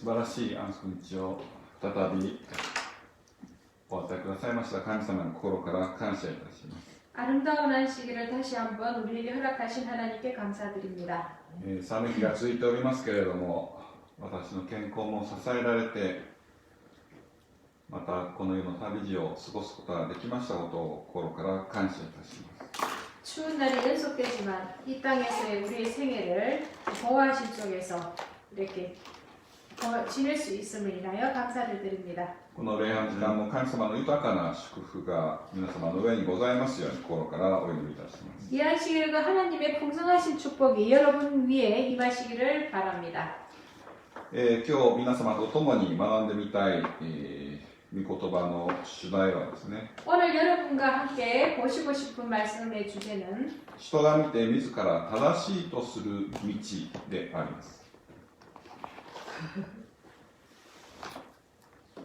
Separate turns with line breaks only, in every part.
晴らしい安息日を再びお与えくださいました神様の心から感謝いたします。
아름다운 안식일을 다시 한번 우리에게 허락하신 하나님께 감사드립니다.
寒い日が続いておりますけれども、私の健康も支えられて、またこの世の旅路を過ごすことができましたことを心から感謝いたします。
추운 날이 연속되지만 이 땅에서의 우리의 생애를 보호하신 쪽에서 이렇게 지낼 수 있음을 인하여 감사를 드립니다.
この礼拝の時間も神様の豊かな祝福が皆様の上にございますように心からお祈りいたします。
이 안식일과 하나님의 풍성하신 축복이 여러분 위에 임하시기를 바랍니다.
今日皆様と共に学んでみたい、御言葉の主題はですね、
오늘 여러분과 함께 보시고 싶은 말씀의 주제는
人が見て自ら正しいとする道であります。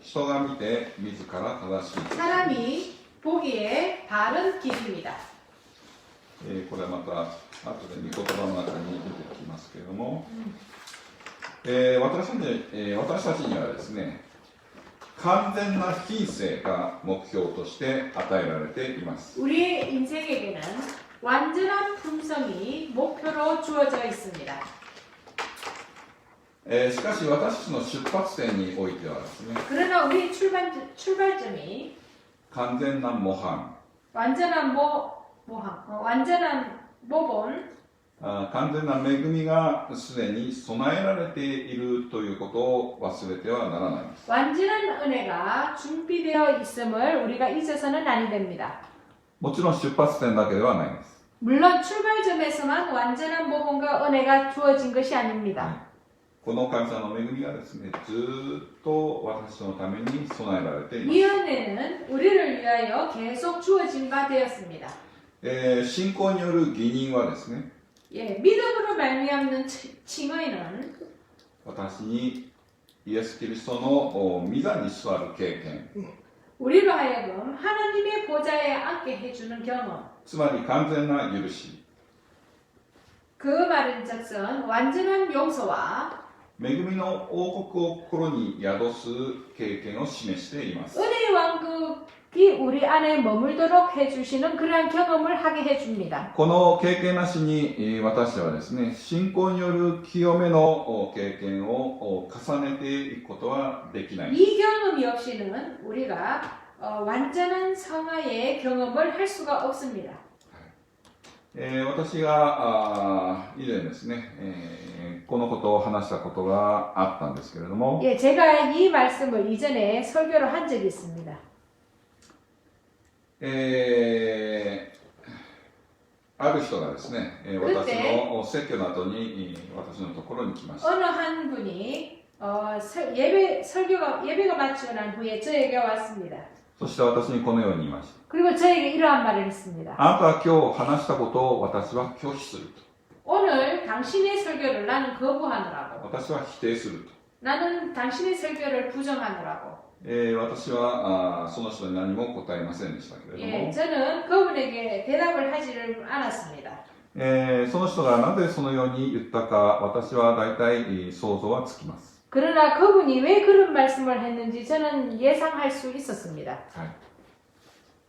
人が見て自ら正しい。
사람이 보기에 바른 길입니다.
これはまた後で御言葉の中に出てきますけれども、私たちにはですね、完全な品性が目標として与えられています。
우리의 인생에게는 완전한 품성이 목표로 주어져 있습니다.
しかし私たちの出発点においてはですね、
그러나 우리 출발점이
完全な模範、
완전한 완전한 모본,
完全な恵みがすでに備えられているということを忘れてはならないです。
완전한 은혜가 준비되어 있음을 우리가 잊어서는 아니 됩니다.
もちろん出発点だけではないです。
물론 출발점에서만 완전한 모본과 은혜가 주어진 것이 아닙니다.
この神様の恵みがですね、ずっと私のために備えられています。
이 은혜는 우리를 위하여 계속 주어진 바 되었습니다.
信仰による義人はですね、
예, 믿음으로 말미암는 칭의는
私にイエス・キリストの御座に座る経験、
우리로 하여금 하나님의 보좌에 앉게 해주는 경험,
つまり完全な許し、
그 말은즉슨 완전한 용서와
恵みの王国を心に宿す経験を示しています。
은혜의 왕국이 우리 안에 머물도록 해주시는 그러한 경험을 하게 해줍니다.
この経験なしに私はですね、信仰による清めの経験を重ねていくことはできない。
이 경험이 없이는 우리가 완전한 성화의 경험을 할 수가 없습니다.
私が以前ですね、このことを話したことがあったんですけれども、
예, 제가 이 말씀을 이전에 설교를 한 적이 있습니다.
ある人がですね、私の説教の後に私のところに来ました。
어느 한 분이 예배가 마치고 난 후에 저에게 왔습니다.
そして私にこのように言いました。
그리고 저에게 이러한 말을 했습니다.
あなたは今日話したことを私は拒否すると。
오늘 당신의 설교를 나는 거부하느라고.
私は否定すると。
나는 당신의 설교를 부정하느라고.
私はその人に何も答えませんでしたけれども、
예, 저는 그분에게 대답을 하지를 않았습니다.
その人がなぜそのように言ったか私は大体想像はつきます。
그러나 그분이 왜 그런 말씀을 했는지 저는 예상할 수 있었습니다.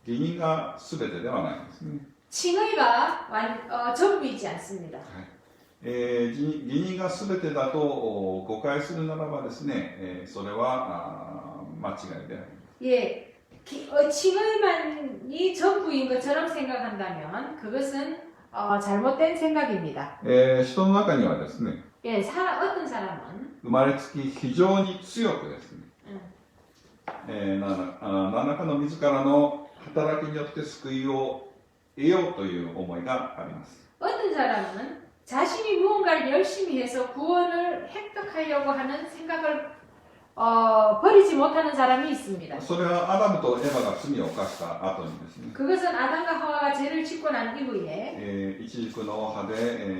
義人が全てではないんですね。
칭의가 전부이지 않습니다.
義人が全てだと誤解するならばですね、それは間違いであります。
예, 칭의만이 전부인 것처럼 생각한다면 그것은 잘못된 생각입니다.
人の中にはですね、
예, 어떤 사람은
生まれつき非常に強くですね、何らかの自らの働きによって救いを得ようという思いがあります。
어떤 사람은 자신이 무언가를 열심히 해서 구원을 획득하려고 하는 생각을 버리지 못하는 사람이 있습니다.
それはアダムとエヴァが罪を犯した後にですね、
그것은 아담과 하와가 죄를 짓고 난 이후에
イチジクの葉で、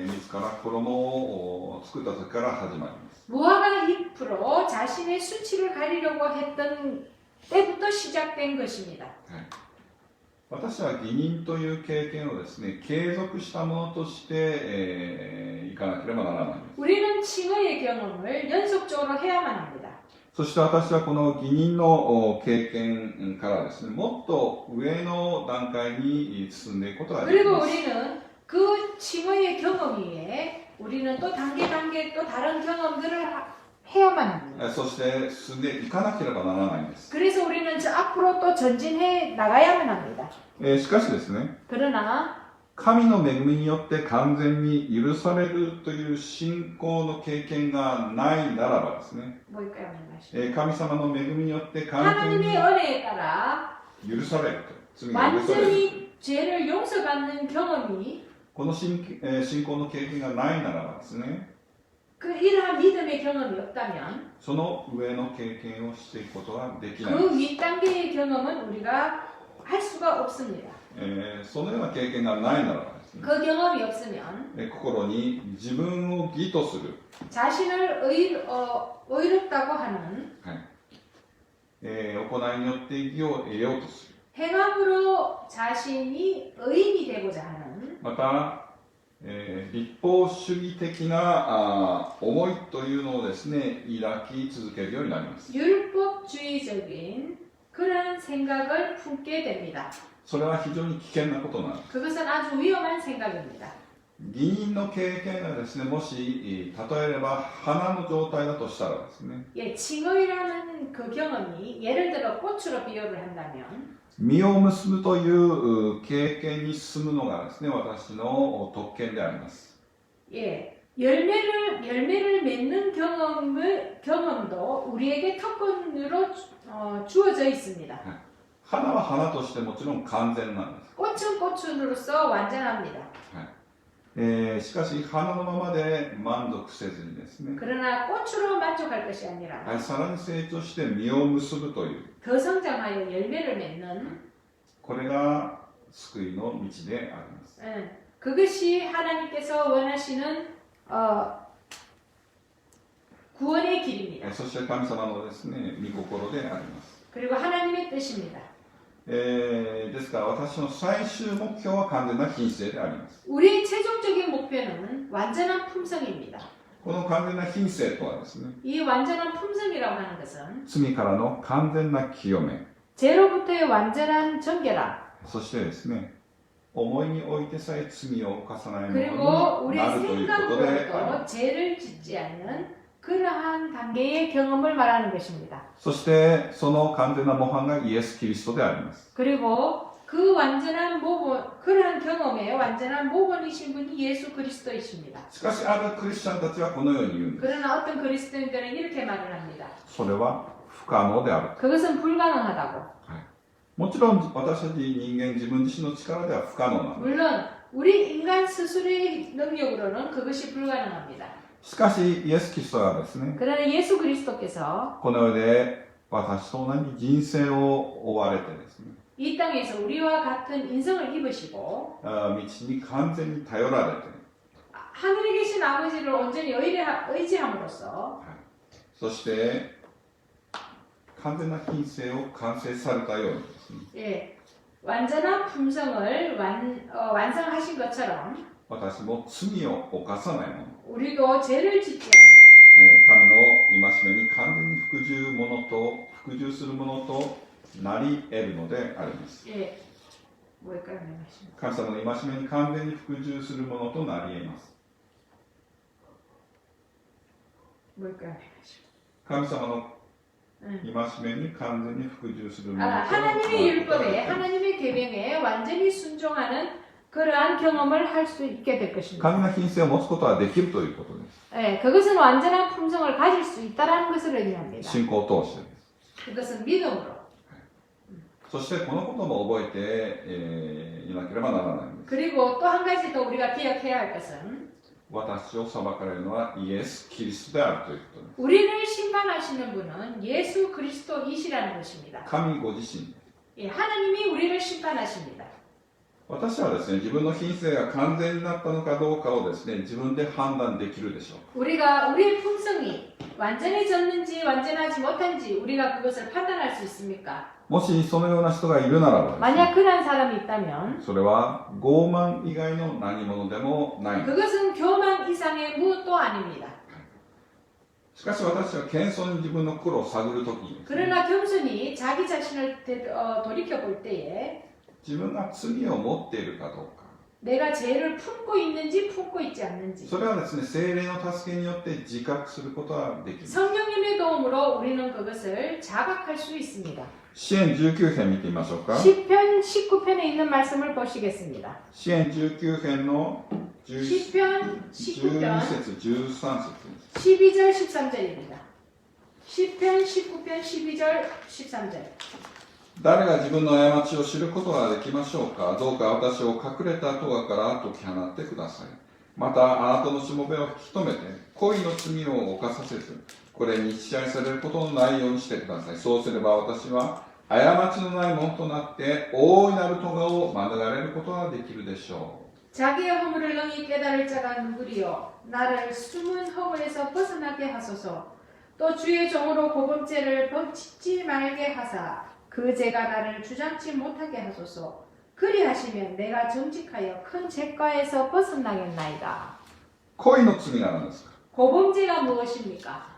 自ら衣を作った時から始まります。
무화과 잎으로 자신의 수치를 가리려고 했던 때부터 시작된 것입니다.
私は義人という経験をですね、継続したものとして、いかなければならないんです。
우리는 칭의의 경험을 연속적으로 해야만 합니다.
そして私はこの義人の経験からですね、もっと上の段階に進んでいくことができ
그리고
ます。
우리는 그 칭의의 경험 위에 우리는 또 단계 또 다른 경험들을 해야만 합니다.
そして進んでいかなければならないんです。
그래서 우리는 저 앞으로 또 전진해 나가야만 합니다.
しかしですね、
그러나
神の恵みによって完全に許されるという信仰の経験がないならばですね、
뭘까요? 말씀.
神様の恵みによって完全に
하나님의 은혜에 따라
許されると、罪が許される
완전히 죄를 용서받는 경험이
この信仰の経験がないならばですね、
그 이러한 믿음의 경험이 없다면
その上の経験をしていくことはできない。
그 윗단계의 경험은 우리가 할 수가 없습니다.
そのような経験がないならばですね、
그 경험이 없으면
心に自分を義とする、
자신을 의롭다고 하는
行いによって義を得ようとする。
행함으로 자신이 의인이 되고자 하는
また、立法主義的な思いというのをですね、抱き続けるようになります。
율법주의적인 그런 생각을 품게 됩니다.
それは非常に危険なことなんです。
그것은 아주 위험한 생각입니다.
義人の経験がですね、もし例えれば花の状態だとしたらですね、
예, 칭의라는 그 경험이 예를 들어 꽃으로 비유를 한다면
実を結ぶという経験に進むのがですね、私の特権であります。
예, 열매를 맺는 경험도 우리에게 특권으로 주어져 있습니다.
花は花としてもちろん完全なんです。
꽃은 꽃으로서 완전합니다.
しかし花のままで満足せずにですね、
그러나 꽃으로 만족할 것이 아니라
さらに成長して実を結ぶという、
더 성장하여 열매를 맺는
これが救いの道であります。
그것이 하나님께서 원하시는 구원의 길입니다.
そして神様のですね、御心であります。
그리고 하나님의 뜻입니다.
ですから私の最終目標は完全な品性であります。
우리의 최종적인 목표는 완전한 품성입니다.
この完全な品性とはですね、
이 완전한 품성이라고 하는 것은
罪からの完全な清め、
죄로부터의 완전한 정결함,
そしてですね、思いにおいてさえ罪を犯さないも
그리고
のに
우리의
なるということでありま
생각으로도
す。
죄를 짓지 않는 그러한 단계의 경험을 말하는 것입니다.
そしてその完全な模範がイエス・キリストであります。
그리고 그 완전한 모본, 그러한 경험의 완전한 모본이신 분이 예수 그리스도이십니다.
しかしあるクリスチャンたちはこのように言うんです。
그러나 어떤 그리스도인들은 이렇게 말을 합니다.
それは不可能である。
그것은 불가능하다고.
もちろん私たち人間自分自身の力では不可能なんです。
물론 우리 인간 스스로의 능력으로는 그것이 불가능합니다.
しかしイエス・キリストはですね、
그러나 예수 그리스도께서
この世で私と同じ人生を追われてですね、
이 땅에서 우리와 같은 인성을 입으시고
道に完全に頼られて、
하늘에 계신 아버지를 온전히 의지함으로써
そして完全な品性を完成されたようにですね、
예, 완전한 품성을 완성하신 것처럼
私も罪を犯さないもの、
우리도 죄를 짓지 않는
神の戒めに完全に服従するものとなり得るのであります。
예, 뭘까요?
神様の戒めに完全に服従するものとなり得ます。
뭘까요?
神様の戒めに完全に服従するものと
하나님의 율법에 하나님의 계명에 완전히 순종하는 그러한 경험을 할 수 있게 될 것입니다.
完全な品性を持つことはできるということです。
예, 그것은 완전한 품성을 가질 수 있다는 것을 의미합니다.
信仰を通してです。
그것은 믿음으로.
そしてこのことも覚えて、いなければならないんです。
그리고 또 한 가지 더 우리가 기억해야 할 것은
私を裁かれるのはイエス・キリストであるということです。
우리를 심판하시는 분은 예수 그리스도이시라는 것입니다.
神ご自身です。
예, 하나님이 우리를 심판하십니다.
私はですね、自分の品性が完全になったのかどうかをですね、自分で判断できるでしょう。
우리의 품성이 완전해졌는지 완전하지 못한지 우리가 그것을 판단할 수 있습니까?
もしそのような人がいるならばですね、
만약 그런 사람이 있다면
それは傲慢以外の何者でもないんです。
그것은 교만 이상의 무엇도 아닙니다.
しかし私は謙遜に自分の苦労を探るときにですね、
그러나 겸손히 자기 자신을 돌이켜볼 때에
自分が罪を持っているかどうか、
내가 죄를 품고 있는지 품고 있지 않는지
それはですね、聖霊の助けによって自覚することができます。
성령님의 도움으로 우리는 그것을 자각할 수 있습니다.
詩編19編見てみましょうか。
시편 19편에 있는 말씀을 보시겠습니다.
詩編19編の
시편 19편
12節13節
12절 13절입니다. 시편 19편 12절 13절.
誰が自分の過ちを知ることができましょうか。どうか私を隠れた咎から解き放ってください。またあなたのしもべを引き止めて恋の罪を犯させず、これに支配されることのないようにしてください。そうすれば私は過ちのないものとなって大いなる咎を免れることができるでしょう。
자기의 허물을 능히 깨달을 자가 누구리요. 나를 숨은 허물에서 벗어나게 하소서. 또 주의 종으로 고범죄를 범짓지 말게 하사 그 죄가 나를 주장치 못하게 하소서. 그리하시면 내가 정직하여 큰 죄과에서 벗어나겠나이다.
恋の罪が何ですか。
고범죄가 무엇입니까?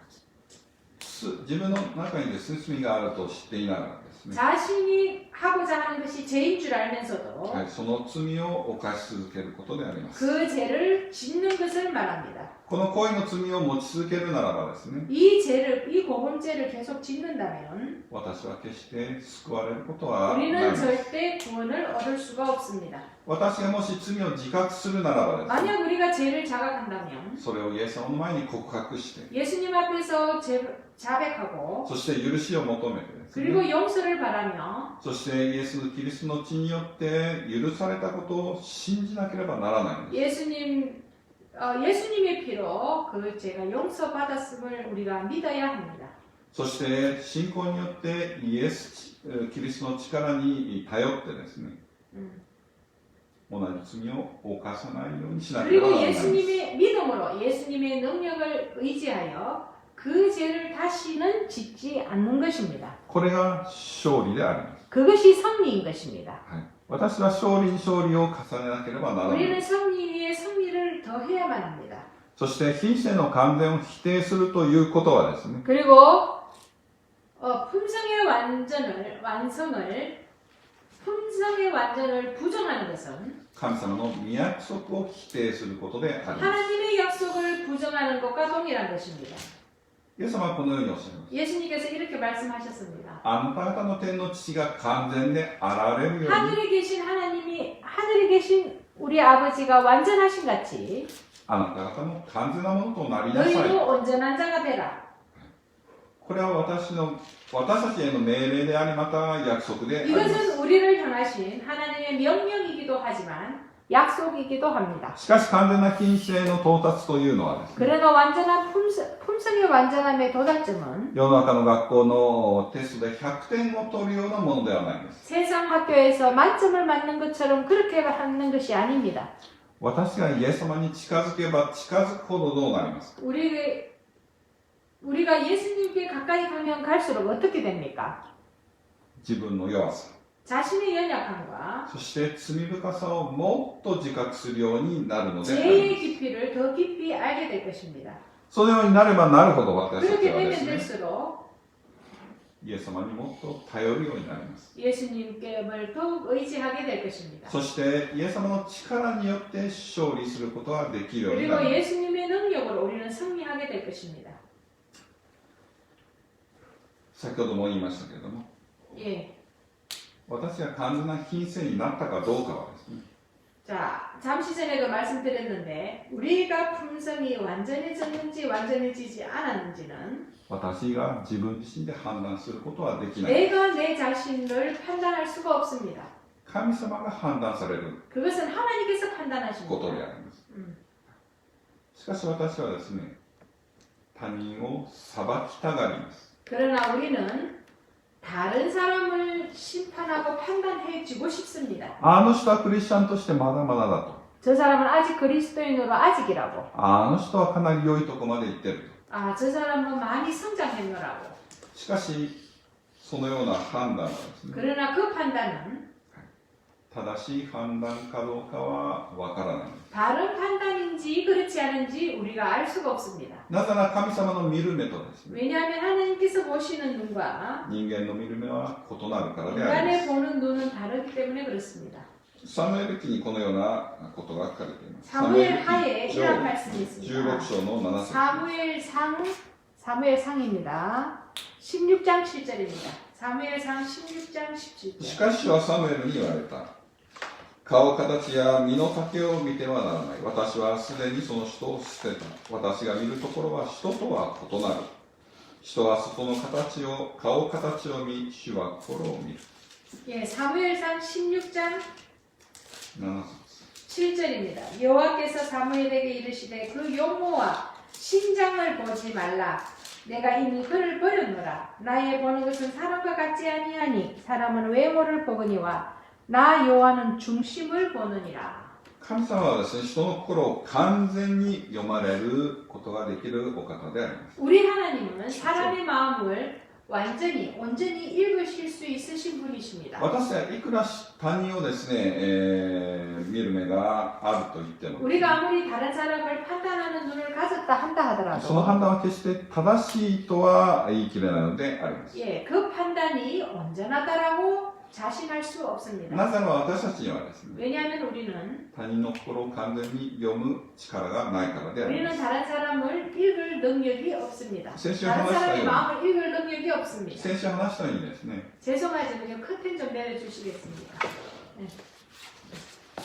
自分の中にですね、罪があると知っていながらですね、
자신이 하고자 하는 것이 죄인 줄 알면서도
はい、その罪を犯し続けることであります。
그 죄를 짓는 것을 말합니다.
この恋の罪を持ち続けるならばですね、
이 고범죄를 계속 짓는다면
私は決して救われることはないん
우리는
です。
절대 구원을 얻을 수가 없습니다.
私がもし罪を自覚するならばですね、
만약 우리가 죄를 자각한다면
それをイエス様の前に告白して、
예수님 앞에서 자백하고
そして許しを求めてですね、
그리고 용서를 바라며 そ
そしてイエス・キリストの血によって許されたことを信じなければならないんです。
예수님의 피로 그 죄가 용서받았음을 우리가 믿어야 합니다.
そして信仰によってイエス・キリストの力に頼ってですね、 同じ罪を犯さないようにしなければ
그리고
ならないんです。
예수님의 믿음으로 예수님의 능력을 의지하여 그 죄를 다시는 짓지 않는 것입니다.
これが勝利であります。
그것이 승리인 것입니다.
はい、私は勝利に勝利を重ねなければならない。
우리는 승리 위에 승리를 더해야만 합니다.
そして品性の完全を否定するということはですね、
그리고 품성의 완전을 부정하는 것은
神様の御約束を否定することであります。
하나님의 약속을 부정하는 것과 동일한 것입니다.
イエス様はこのようにおっしゃいます。
예수님께서 이렇게 말씀하셨습니다.
あなた方の天の父が完全であられるように、
하늘에 계신 우리 아버지가 완전하신 같이
あなた方も完全なものとなりなさい。
너희도 온전한 자가 되라.
これは私たちへの命令であり、また約束であります。
이것은 우리를 향하신 하나님의 명령이기도 하지만 약속이기도 합니다.
しかし完全な品性の到達というのはですね、
그러나 완전한 품성의 완전함의 도달점은
世の中の学校のテストで100点を取るようなものではないんです。
세상 학교에서 만점을 맞는 것처럼 그렇게 하는 것이 아닙니다.
私がイエス様に近づけば近づくほどどうなりますか。
우리가 예수님께 가까이 가면 갈수록 어떻게 됩니까?
自分の弱さ、
자신의 연약함과
そして罪深さをもっと自覚するようになるのであり
죄의
ます。
깊이를 더 깊이 알게 될 것입니다.
そのようになればなるほど私たち
그렇게
はで
되면
すね、
될수록
イエス様にもっと頼るようになります。
예수님께 더욱 의지하게 될 것입니다.
そしてイエス様の力によって勝利することができるようにな
그리고
ります。
예수님의 능력으로 우리는 승리하게 될 것입니다.
先ほども言いましたけれども、
예.
私が完全な品性になったかどうかはですね、
자, 잠시 전에도 말씀드렸는데 우리가 품성이 완전해졌는지 완전해지지 않았는지는
私が自分自身で判断することはできない。
내가 내 자신을 판단할 수가 없습니다.
神様が判断される
그것은 하나님께서
ことで
판단하십니다.
あります。しかし私はですね、他人を裁きたがります。
그러나 우리는 다른 사람을 심판하고 판단해 주고 싶습니다.
あの人はクリスチャンとしてまだまだだと。
저 사람은 아직 그리스도인으로 아직이라고.
あの人はかなり良いとこまで行ってると。
아, 저 사람은 많이 성장했노라고.
しかし、そのような判断はですね、
그러나 그 판단은
正しい判断かどうかはわからない。
바른 판단인지 그렇지 않은지 우리가 알 수가 없습니다.
なぜなら神様の見る目とですね、
왜냐하면 하나님께서 보시는 눈과
人間の見る目は異なるからでありま
인간의
す。
보는 눈은 다르기 때문에 그렇습니다.
サムエル記にこのようなことが書かれています。
사무엘 하에
記
이런 말씀이 있습니다.
16章の7節。
사무엘상입니다. 16장 7절입니다. 사무엘상 16장
し
17절.
かし主はサムエルに言われた。顔形や身の丈を見てはならない。私はすでにその人を捨てた。私が見るところは人とは異なる。人は外の形を、顔形を見、主は心を見る。
예, 사무엘상 16장
7節。
7절입니다. 여호와께서 사무엘에게 이르시되 그 용모와 신장을 보지 말라. 내가 이미 그를 버렸노라. 나의 보는 것은 사람과 같지 아니하니 사람은 외모를 보거니와 나 여호와는 중심을 보느니라.
神様はですね、人の心を完全に読まれることができるお方であります。
우리 하나님은 사람의 마음을 온전히 읽으실 수 있으신 분이십니다.
私はいくら他人をですね、見る目があると言っても、
우리가 아무리 다른 사람을 판단하는 눈을 가졌다 한다
その
하더라도
判断は決して正しいとは言い切れないのであります。
예, 그 판단이 온전하다라고 자신할 수 없습니다.
なぜなら私たちにはですね、
왜냐하면 우리는
他人の心を完全に読む力がないからでありま
우리는
す。
다른 사람을 읽을 능력이 없습니다.
先週
다른
話した
사람의
ように、
마음을 읽을 능력이 없습니다.
先週話したようにですね、
죄송하지만요, 커튼 좀 내려주시겠습니까?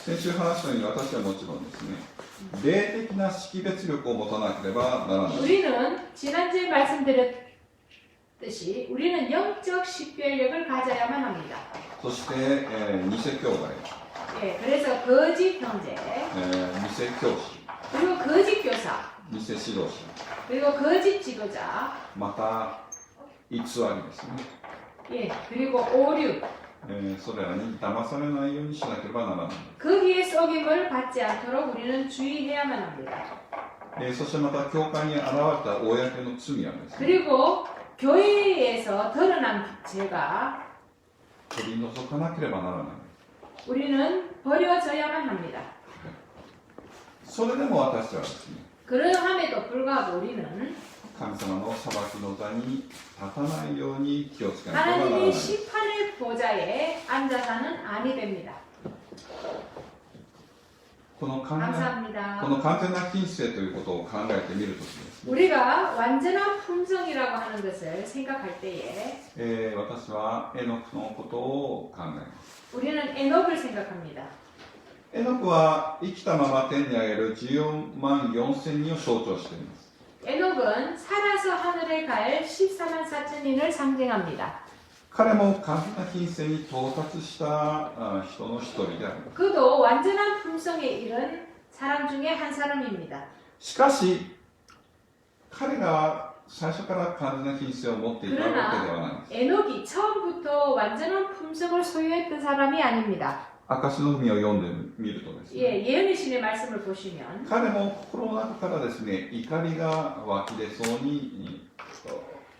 先週話したように私はもちろんですね、霊的な識別力を持たなければならない。
우리는 지난주에 말씀드렸듯이 우리는 영적 식별력을 가져야만 합니다.
そして、偽兄弟、
예, 그래서 거짓 형제,
偽教師、
그리고 거짓 교사,
偽指導者、
그리고 거짓 지도자,
また偽りですね、
예, 그리고 오류,
それらに騙されないようにしなければならない。
거기에 속임을 받지 않도록 우리는 주의해야만 합니다.
そしてまた教会に現れた公の罪はですね、
그리고 교회에서 드러난 죄가
取り除かなければならない。
우리는 버려져야만 합니다.
それでも私はですね、
그러함에도 불구하고 우리는
神様の裁きの座に立たないように気をつけなければならない。
하나님의 심판의 보좌에 앉아서는 아니 됩니다.
この完
감사합니다.
全な品性ということを考えてみるときですね、
우리가 완전한 품성이라고 하는 것을 생각할 때에
私はエノクのことを考えます。
우리는 에녹을 생각합니다.
エノクは生きたまま天に上げる14万4千人を象徴しています。
에녹은 살아서 하늘에 갈 14만 4천인을 상징합니다.
彼も完全な品性に到達した人の一人であります。
그도 완전한 품성에 이른 사람 중에 한 사람입니다.
しかし、彼らは最初から完全な品性を持っていたわけではないんです。
에녹이 처음부터 완전한 품성을 소유했던 사람이 아닙니다.
証の文を読んでみるとですね、
예, 예언의 신의 말씀을 보시면
彼も心の中からですね、怒りが湧き出そうに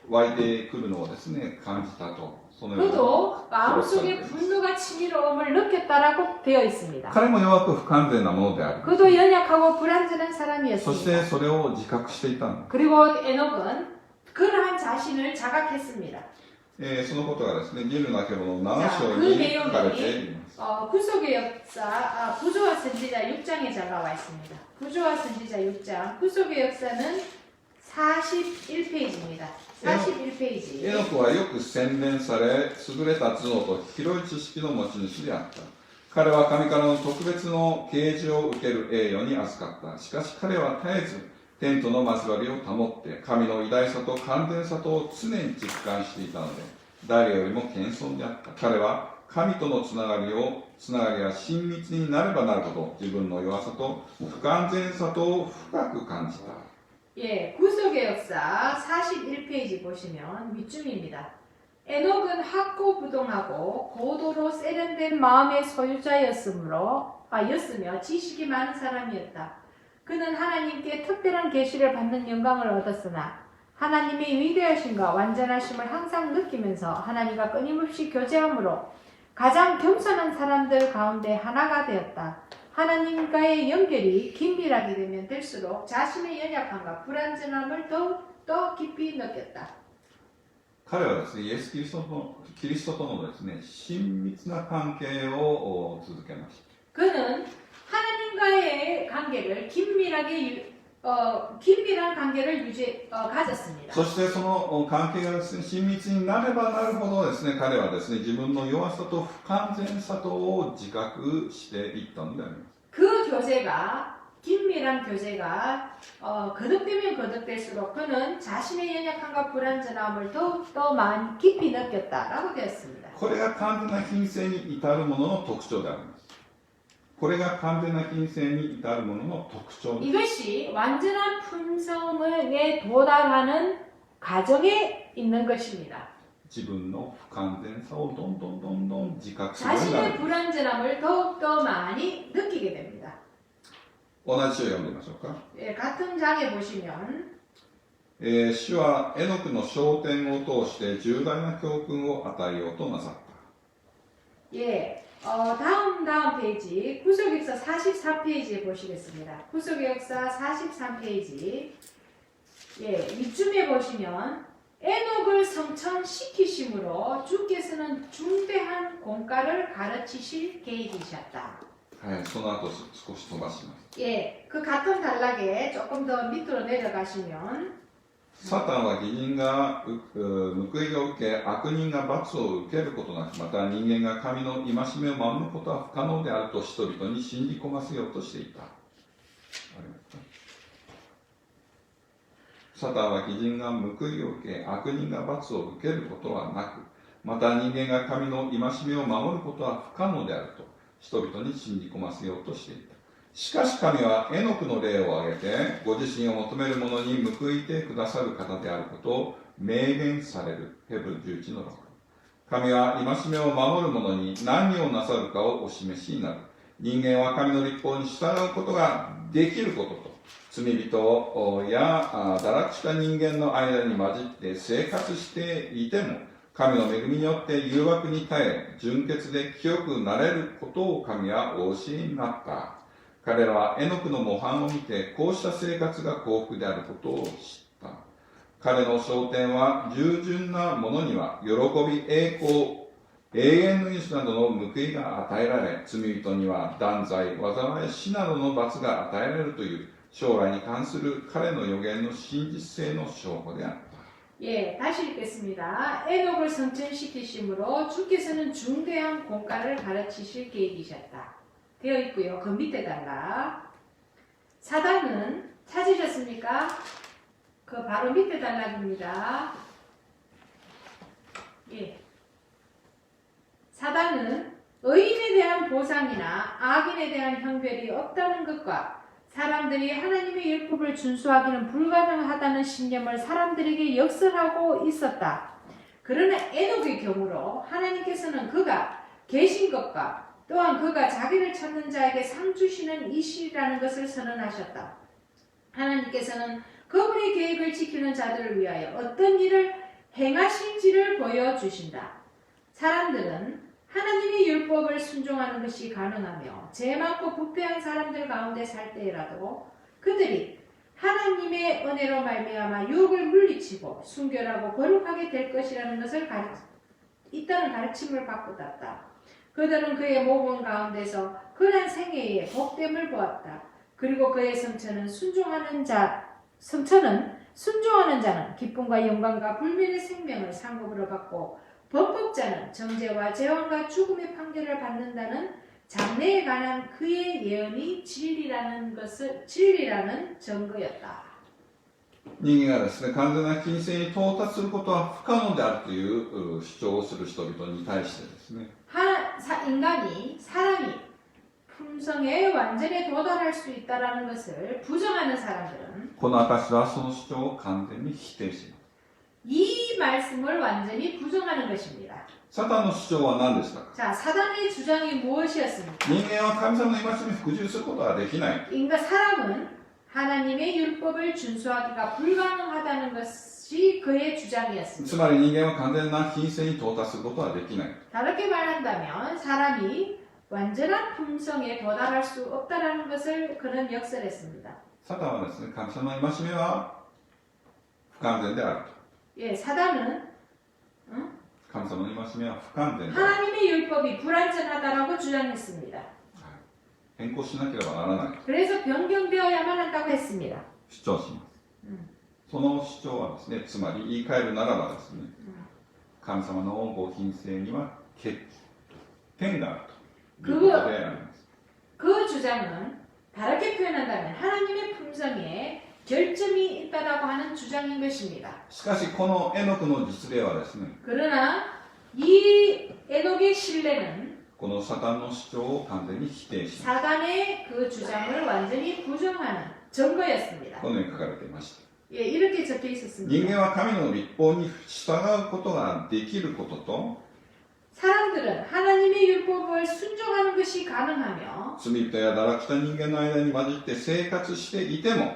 湧いてくるのをですね、感じたと。そのように
그도 마음속에 분노가 치밀어옴을 느꼈다라고 되어 있습니다.
彼も弱く不完全なものである。
그도 연약하고 불완전한
そして
사람이었습니다.
それを自覚していたんです。
그리고 에녹은 그러한 자신을 자각했습니다.
そのことがですね、ニルナケロの7
자
章
그
に書かれてい
내용이
ます。
구속의 역사, 구조와 선지자 6장에 잘 나와 있습니다. 구조와 선지자 6장, 구속의 역사는 41페이지입니다. 41페이지.
エノクはよく洗練され、優れた頭脳と広い知識の持ち主であった。彼は神からの特別の啓示を受ける栄誉に預かった。しかし彼は絶えずテントの交わりを保って、神の偉大さと完全さと常に実感していたので、誰よりも謙遜であった。彼は神とのつながりが親密になればなるほど、自分の弱さと不完全さと深く感じた。
예, 구속의 역사 41페이지 보시면 밑줄입니다. 에녹은 학고부동하고 고도로 세련된 마음의 소유자였으며 지식이 많은 사람이었다. 그는 하나님께 특별한 계시를 받는 영광을 얻었으나 하나님의 위대하심과 완전하심을 항상 느끼면서 하나님과 끊임없이 교제함으로 가장 겸손한 사람들 가운데 하나가 되었다. 하나님과의 연결이 긴밀하게 되면 될수록 자신의 연약함과 불완전함을 더욱 깊이 느꼈다.
彼はですね、イエス・キリストとのですね、親密な関係を続けました。
그는 하나님과의 관계를 긴밀한 관계를 가졌습니다.
そしてその関係がですね、親密になればなるほどですね、彼はですね、自分の弱さと不完全さとを自覚していったのであります。
그 긴밀한 교제가 거듭되면 거듭될수록 그는 자신의 연약함과 불완전함을 더욱더 많이 깊이 느꼈다라고 되었습니다.
これが完全な品性に至るものの特徴であります。これが完全な品性に至るものの特徴です。
이것이 완전한 품성에 도달하는 과정에 있는 것입니다.
自分の不完全さをどんどん自覚するようにな
자신의
る。
불완전함을 더욱더 많이 느끼게 됩니다.
同じ章を読んでみましょうか。
같은 장에 보시면
主はエノクの昇天を通して重大な教訓を与えようとなさった。
다음 페이지 구속역사 44페이지에 보시겠습니다. 구속역사 43페이지 밑줄에 보시면 에녹을 성천시키심으로 주께서는 중대한 공과를 가르치실 계획이셨다.
はい、その後少し飛ばします。
그 같은 단락에 조금 더 밑으로 내려가시면
サタンは義人が報いを受け、悪人が罰を受けることなく、また人間が神の戒めを守ることは不可能であると人々に信じ込ませようとしていた。サタンは義人が報いを受け、悪人が罰を受けることはなく、また人間が神の戒めを守ることは不可能であると人々に信じ込ませようとしていた。しかし神はエノクの例を挙げて、ご自身を求める者に報いてくださる方であることを明言される。ヘブル11の6。神は戒めを守る者に何をなさるかをお示しになる。人間は神の律法に従うことができることと、罪人や堕落した人間の間に混じって生活していても、神の恵みによって誘惑に耐え、純潔で清くなれることを神はお教えになった。彼らはエノクの模範を見て、こうした生活が幸福であることを知った。彼の昇天は従順な者には、喜び、栄光、永遠の命などの報いが与えられ、罪人には断罪、災い、死などの罰が与えられるという、将来に関する彼の予言の真実性の証拠であった。
다시 읽겠습니다. 에녹을 성천시키심으로 주께서는 중대한 공과를 가르치실 계획이셨다. 되어 있고요. 그 밑에 단락. 사단은 찾으셨습니까? 그 바로 밑에 단락입니다. 사단은 의인에 대한 보상이나 악인에 대한 형별이 없다는 것과 사람들이 하나님의 율법을 준수하기는 불가능하다는 신념을 사람들에게 역설하고 있었다. 그러나 에녹의 경우로 하나님께서는 그가 계신 것과 또한 그가 자기를 찾는 자에게 상 주시는 이시라는 것을 선언하셨다. 하나님께서는 그분의 계획을 지키는 자들을 위하여 어떤 일을 행하실지를 보여주신다. 사람들은 하나님의 율법을 순종하는 것이 가능하며 죄 많고 부패한 사람들 가운데 살 때라도 그들이 하나님의 은혜로 말미암아 유혹을 물리치고 순결하고 거룩하게 될 것이라는 것을 있다는 가르침을 받고 땄다. 그들은 그의 모범 가운데서 그날 생애에 복됨을 보았다. 그리고 그의 성천은 순종하는 자는 기쁨과 영광과 불멸의 생명을 상급으로 받고 범법자는 정죄와 재앙과 죽음의 판결을 받는다는 장래에 관한 그의 예언이 진리라는 증거였다.
人間がですね、完全な金星に到達することは不可能であるという主張をする人々に対してですね、
사람이 품성에 완전히 도달할 수 있다는 것을 부정하는 사람들은
この証はその主張を完全に否定します。
이 말씀을 완전히 부정하는 것입니다.
サタンの主張は何でしたか？
자, 사단의 주장이 무엇이었습니까?
人間は神様の戒めに服従することはできない。
사람은 하나님의 율법을 준수하기가 불가능하다는 것이 것이 그의
つ
주장이었습니다.
まり人間は完全な品性に到達することはできない。
다르게 말한다면 사람이 완전한 품성에 도달할 수 없다라는 것을 그는 역설했습니다.
サタンはですね、神様の戒めは不完全であると。
예, 사단은
神様の戒めは不完全である。
하나님의 율법이 불완전하다라고 주장했습니다.
変更しなければならない。
그래서 변경되어야만 한다고 했습니다.
主張します。その主張はですね、つまり言い換えるならばですね、神様のご品性には欠点があるということであります。
그 주장은 다르게 표현한다면 하나님의 품성에 결점이 있다라고 하는 주장인 것입니다.
しかしこのエノクの実例はですね、
그러나 이 에녹의 신뢰는
このサタンの主張を完全に否定します。
사단의 그 주장을 완전히 부정하는 증거였습니다.
このように書かれていました。
예, 이렇게 적혀
人
있었습니다.
間は神の律法に従うことができることと、
사람들은 하나님의 율법을 순종하는 것이 가능하며
罪人や堕落した人間の間に混じって生活していても、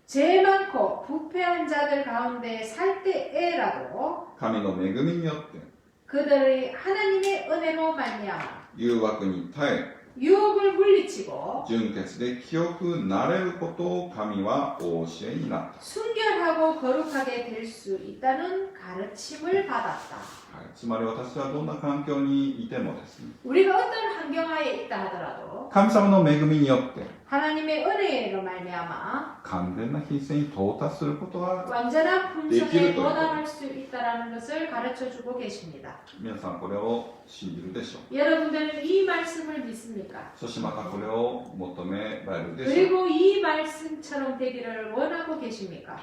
죄 많고 부패한 자들 가운데 살 때에라도
神の恵みによって
그들의 하나님의 은혜로 말미암아
誘惑に耐え、
유혹을 물리치고
純潔で清くなれることを神はお教えになった。
순결하고 거룩하게 될 수 있다는 가르침을 받았다.
はい、つまり私はどんな環境にいてもですね、
우리가 어떤 환경하에 있다 하더라도
神様の恵みによって
하나님의 은혜로 말미암아
完全な品性に到達することは
완전한 품성에 도달할 수 있다는 것을 가르쳐주고 계십니다.
皆さんこれを信じるでしょう。
여러분들은 이 말씀을 믿습니까?
そしてまたこれを求められるでしょう。
그리고 이 말씀처럼 되기를 원하고 계십니까?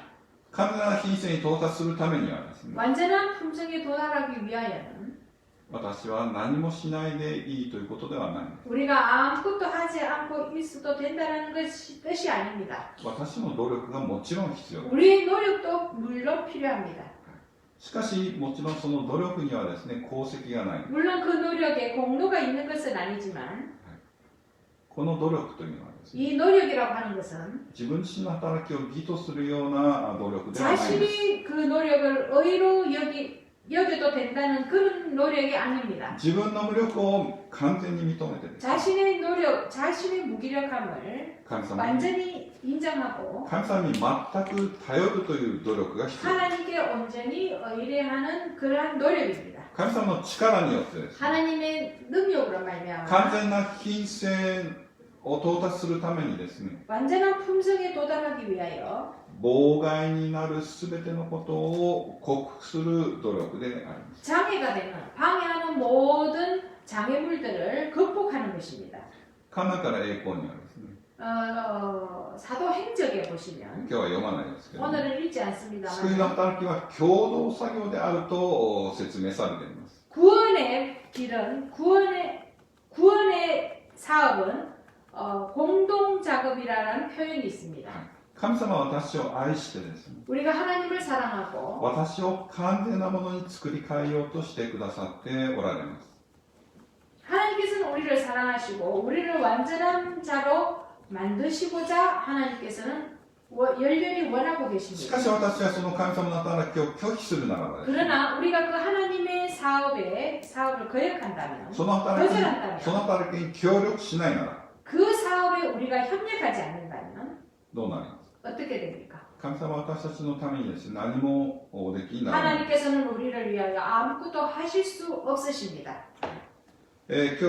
完全な品性に到達するためにはですね、
완전한 품성에 도달하기 위하여는
私は何もしないでいいということではない。
우리가 아무것도 하지 않고 있어도 된다는 것이 뜻이 아닙니다.
私の努力がもちろん必要。
우리의 노력도 물론 필요합니다.
しかしもちろんその努力にはですね、功績がない。
물론 그 노력에 공로가 있는 것은 아니지만
この努力というのはですね、
이 노력이라고 하는 것은
自分自身の働きを義とするような努力ではないです。
자신이 그 노력을 의로 여겨도 된다는 그런 노력이 아닙니다.
自分の無力を完全に認めてですね、
자신의 노력, 자신의 무기력함을
神様に
완전히 인정하고
神様に全く頼るという努力が必要。
하나님께 온전히 의뢰하는 그러한 노력입니다.
神様の力によってですね、
하나님의 능력으로 말미암아
完全な品性を到達するためにですね、
완전한 품성에 도달하기 위하여
妨害になるすべてのことを克服する努力であります。
장애가 되는 방해하는 모든 장애물들을 극복하는 것입니다.
カナから栄光にはですね、
사도행적에 보시면
今日は読まないですけども、
오늘은 읽지
救いの
않습니다만
働きは共同作業であると説明されています。
구원의 길은 구원의 사업은 공동 작업이라는 표현이 있습니다.
神様は私を愛してですね、
우리가 하나님을 사랑하고
私を完全なものに作り変えようとしてくださっておられます。
하나님께서는 우리를 사랑하시고 우리를 완전한 자로 만드시고자 하나님께서는 열렬히 원하고
しか
계십니다.
し私はその神様の働きを拒否するならばですね、
그러나 우리가 그 하나님의 사업을 거역한다면
その働き
거절한다면
その働きに協力しないなら
그 사업에 우리가 협력하지 않는다면
どうなります？
어떻게 됩니까?
神様は私たちのためにですね、何もおできにならない。
하나님께서는 우리를 위하여 아무것도 하실 수 없으십니다.
今日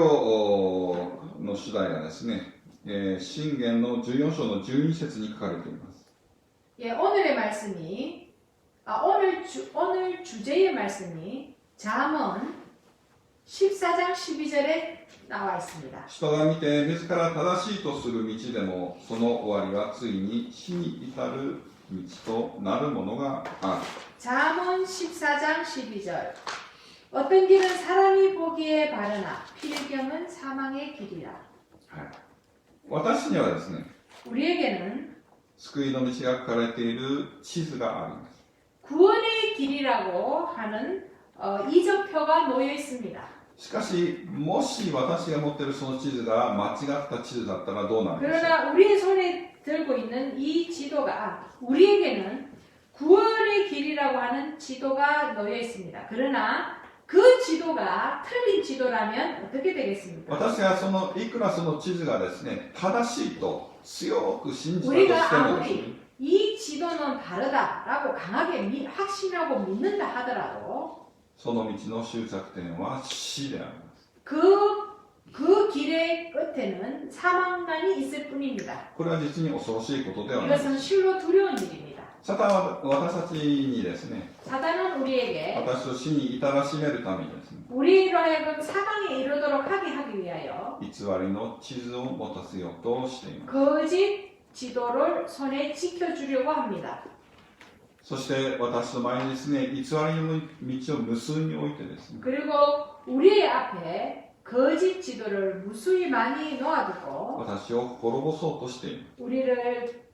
の主題はですね、箴言の14章の12節に書かれています。
예, 오늘의 말씀이 오늘 주제의 말씀이 잠언 14장 12절에 나와 있습니다.
人が見て自ら正しいとする道でもその終わりはついに死に至る道となるものがある。
잠언 14장 12절 어떤 길은 사람이 보기에 바르나 필경은 사망의 길이라.
はい、私にはですね、
우리에게는
救いの道が書かれている地図があります。
구원의 길이라고 하는 이정표가 놓여 있습니다.
しかし、もし私が持っているその地図が間違った地図だったらどうなるんでしょう。
그러나 우리의 손에 들고 있는 이 지도가 우리에게는 구원의 길이라고 하는 지도가 놓여 있습니다. 그러나 그 지도가 틀린 지도라면 어떻게 되겠습니까?
私がいくらその地図がですね、正しいと強く信じたと
우리가
してもですね、
아무리 이 지도는 다르다라고 강하게 확신하고 믿는다 하더라도
その道の終着点は死であります。
그 길의 끝에는 사망만이 있을 뿐입니다.
これは実に恐ろしいことではないです。
이것은 실로 두려운 일입니다.
サタンは私たちにですね、
사단은 우리에게
私と死に至らしめるためにですね、
우리로 하여금 사망에 이르도록 하게 하기 위하여
偽りの地図を持たせようとしています。
거짓 지도를 손에 지켜주려고 합니다.
そして私の前にですね、偽りの道を無数に置いてですね、
그리고 우리의 앞에 거짓 지도를 무수히 많이 놓아두고
私を滅ぼそうとしている。
우리를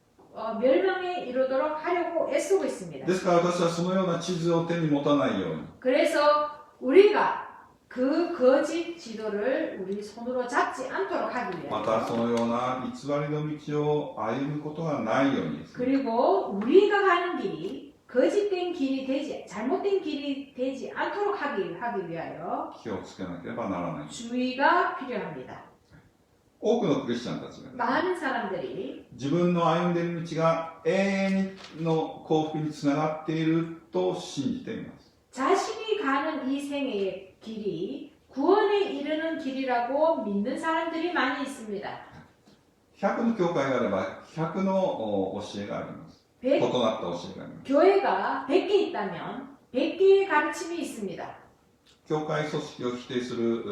멸망에 이르도록 하려고 애쓰고 있습니다.
ですから私はそのような地図を手に持たないように、
그래서 우리가 그 거짓 지도를 우리 손으로 잡지 않도록 하기
またそ
위하여
のような偽りの道を歩むことがないようにですね、
그리고 우리가 가는 길이 거짓된 길이 되지 잘못된 길이 되지 않도록 하기 위하여
気をつけなければならない。
주의가 필요합니다.
多くのクリスチャンたちが
많은 사람들이
自分の歩んでいる道が永遠の幸福につながっていると信じています。
자신이 가는 이 생애의 길이 구원에 이르는 길이라고 믿는 사람들이 많이 있습니다.
100の教会があれば100の教えがあります。異なった教えがあります。
교회가 100개 있다면 100개의 가르침이 있습니다.
教会組織を否定する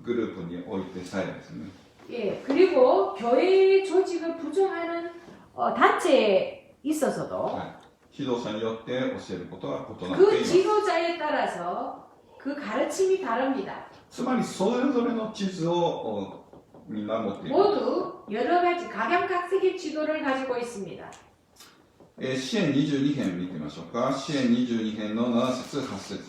グループにおいてさえですね、
예, 그리고 교회 조직을 부정하는 단체에 있어서도
はい、指導者によって教えることが異なってい
그
ます。
지도자에 따라서 그 가르침이 다릅니다.
つまりそれぞれの地図をみんな持っている。
모두 여러 가지 각양각색의 지도를 가지고 있습니다.
詩編22編見てみましょうか。詩編22編の7節8節。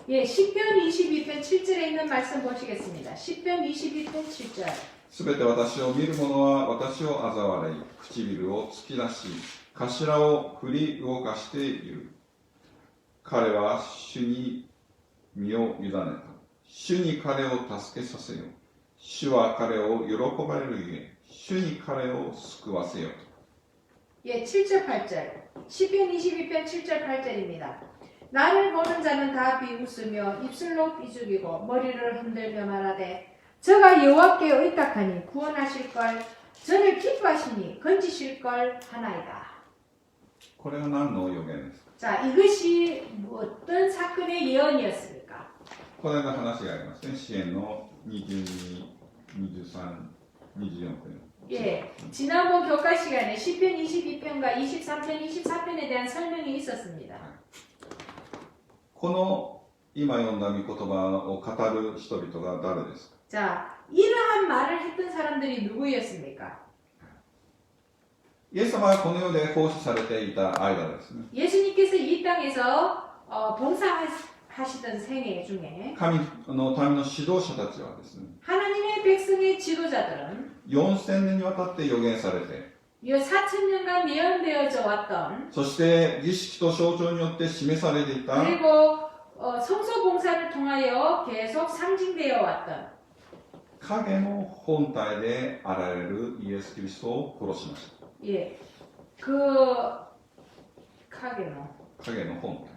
예, 시편 22편 7절에 있는 말씀 보시겠습니다. 시편 22편 7절.
すべて私を見る者は私を嘲笑い、唇を突き出し、頭を振り動かしている。彼は主に身を委ねた。主に彼を助けさせよ。主は彼を喜ばれるゆえ、主に彼を救わせよ。
예, 7절 8절. 시편 22편 7절 8절입니다. 나를 보는 자는 다 비웃으며 입술로 비죽이고 머리를 흔들며 말하되 저가 여호와께 의탁하니 구원하실 걸 저를 기뻐하시니 건지실 걸 하나이다.
これは何の予言ですか。
자, 이것이 어떤 사건의 예언이었습니까?
この間話がありますね。詩編の22、23、24編。
예, 지난번 교과 시간에 시편 22편과 23편, 24편에 대한 설명이 있었습니다.
この今読んだ御言葉を語る人々が誰ですか。
자, 이러한 말을 했던 사람들이 누구였습니까?
イエス様がこの世で奉仕されていた間ですね。
예수님께서 이 땅에서 봉사하시던 생애 중에
神の民の指導者たちはですね、
하나님의 백성의 지도자들은
4000年にわたって予言されて、
이 4,000년간 예언되어져 왔던
そして儀式と象徴によって示されていた
그리고 성소 봉사를 통하여 계속 상징되어 왔던
影の本体であられるイエス・キリストを殺しました。
예, 그影の
本体。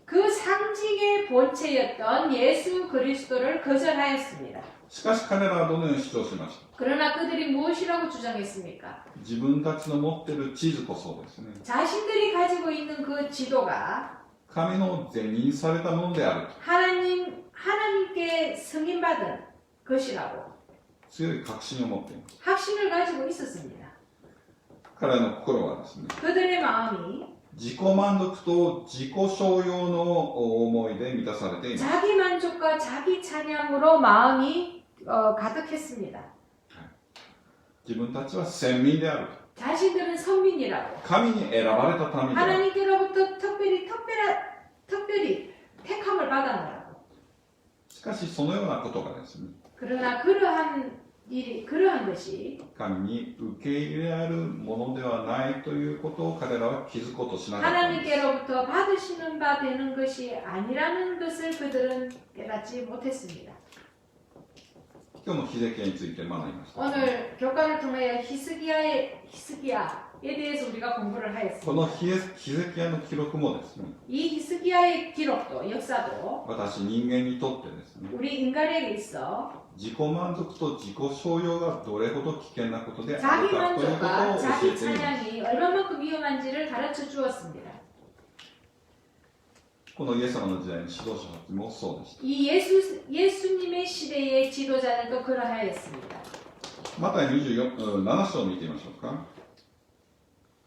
그 상징의 본체였던 예수 그리스도를 거절하였습니다.
しかし彼らはどのように主張しました。
그러나 그들이 무엇이라고 주장했습니까?
自分たちの持っている地図こそですね、
자신들이 가지고 있는 그 지도가
神の前任されたものであると
하나님께 승인받은 것이라고
強い確信を持っています。
확신을 가지고 있었습니다.
彼らの心はですね、
그들의 마음이
自己満足と自己商用の思いで満たされています。
자기 만족과 자기 찬양으로 마음이 가득했습니다.
自分たちは先民であると。
자신들은 선민이라고
神に選ばれた民である。
하나님께로부터 특별히 택함을 받았노라고.
しかしそのようなことがですね、
그러나 그러한 그러한 것이
神に受け入れられるものではないということを彼らは気づくことをしなかったんです。
하나님께로부터 받으시는 바 되는 것이 아니라는 것을 그들은 깨닫지 못했습니다.
今日もヒゼキヤについて学びました。
오늘 교과를 통하여 히스기야에 대해서 우리가 공부를
こ
하였습니다.
のヒゼキヤの記録もですね、
이 히스기야의 기록도 역사도
私人間にとってですね、
우리 인간에게 있어
自己満足と自己商用がどれほど危険なことである
자기
かということを
만족과
教え
자기
ています。
찬양이 얼마만큼 위험한지를 가르쳐 주었습니다.
このイエス様の時代の指導者たちもそうでした。
이 예수님의 시대의 지도자들도 그러하였습니다.
マタイ27章を見てみましょうか。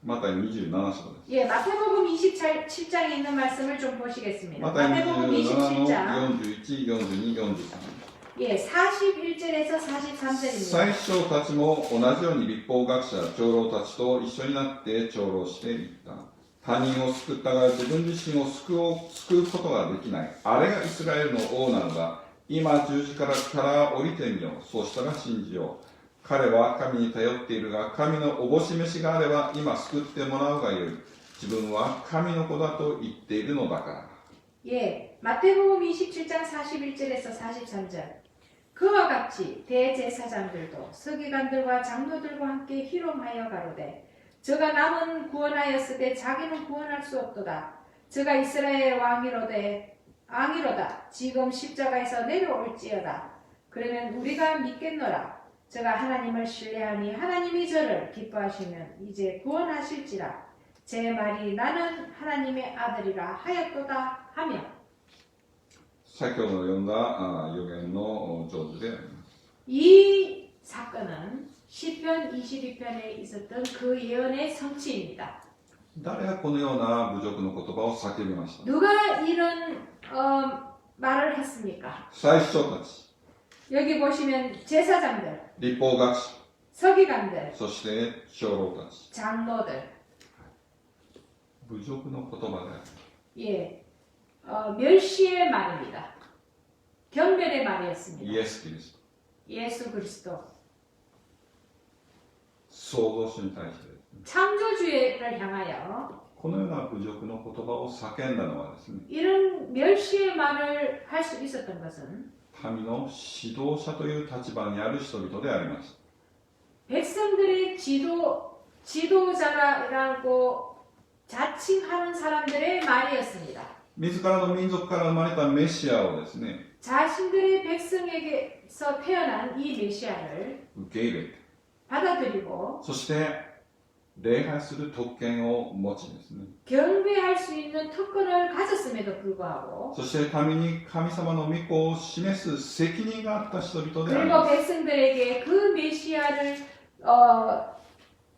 マタイ27章です。
예, 마태복음 27장에 있는 말씀을 좀 보시겠습니다.
マタイ
마태복음
27の
27장
41、42、43。
예, 41절에서
最
43절입니다.
初たちも同じように立法学者、長老たちと一緒になって長老していった。他人を救ったが自分自身を救うことができない。あれがイスラエルの王なのだ。今十字架から降りてみよう。そうしたら信じよう。彼は神に頼っているが、神のおぼし飯があれば今救ってもらうがよい。自分は神の子だと言っているのだから。
예, 마태복음 27장 41절에서 43절. 그와 같이 대제사장들도 서기관들과 장로들과 함께 희롱하여 가로되 저가 남은 구원하였으되 자기는 구원할 수 없도다. 저가 이스라엘 왕이로다. 지금 십자가에서 내려올지어다. 그러면 우리가 믿겠노라. 저가 하나님을 신뢰하니 하나님이 저를 기뻐하시면 이제 구원하실지라. 제 말이 나는 하나님의 아들이라 하였도다 하며
先ほど読んだ預言の成就であります。
이 사건은 시편 22편에 있었던 그 예언의 성취입니다.
誰がこのような侮辱の言葉を叫びました。
누가 이런 말을 했습니까?
最初たち、
여기 보시면 제사장들,
立法学者、
서기관들,
そして長老たち。
장로들,
侮辱の言葉であり
예, 멸시의 말입니다. 경멸의 말이었습니다.
イエス・キリスト、
예수 그리스도
創造主に対してですね、
창조주를 향하여
このような侮辱の言葉を叫んだのはですね、
이런 멸시의 말을 할 수 있었던 것은
民の指導者という立場にある人々であります。
백성들의 지도자라고 자칭하는 사람들의 말이었습니다.
自らの民族から生まれたメシアをですね、
자신들의 백성에게서 태어난 이 메시아를
受け入れて、
받아들이고
そして礼拝する特権を持ちですね、
경배할 수 있는 특권을 가졌음에도 불구하고
そして民に神様の御子を示す責任があった人々であり
그리고
ます。
백성들에게 그 메시아를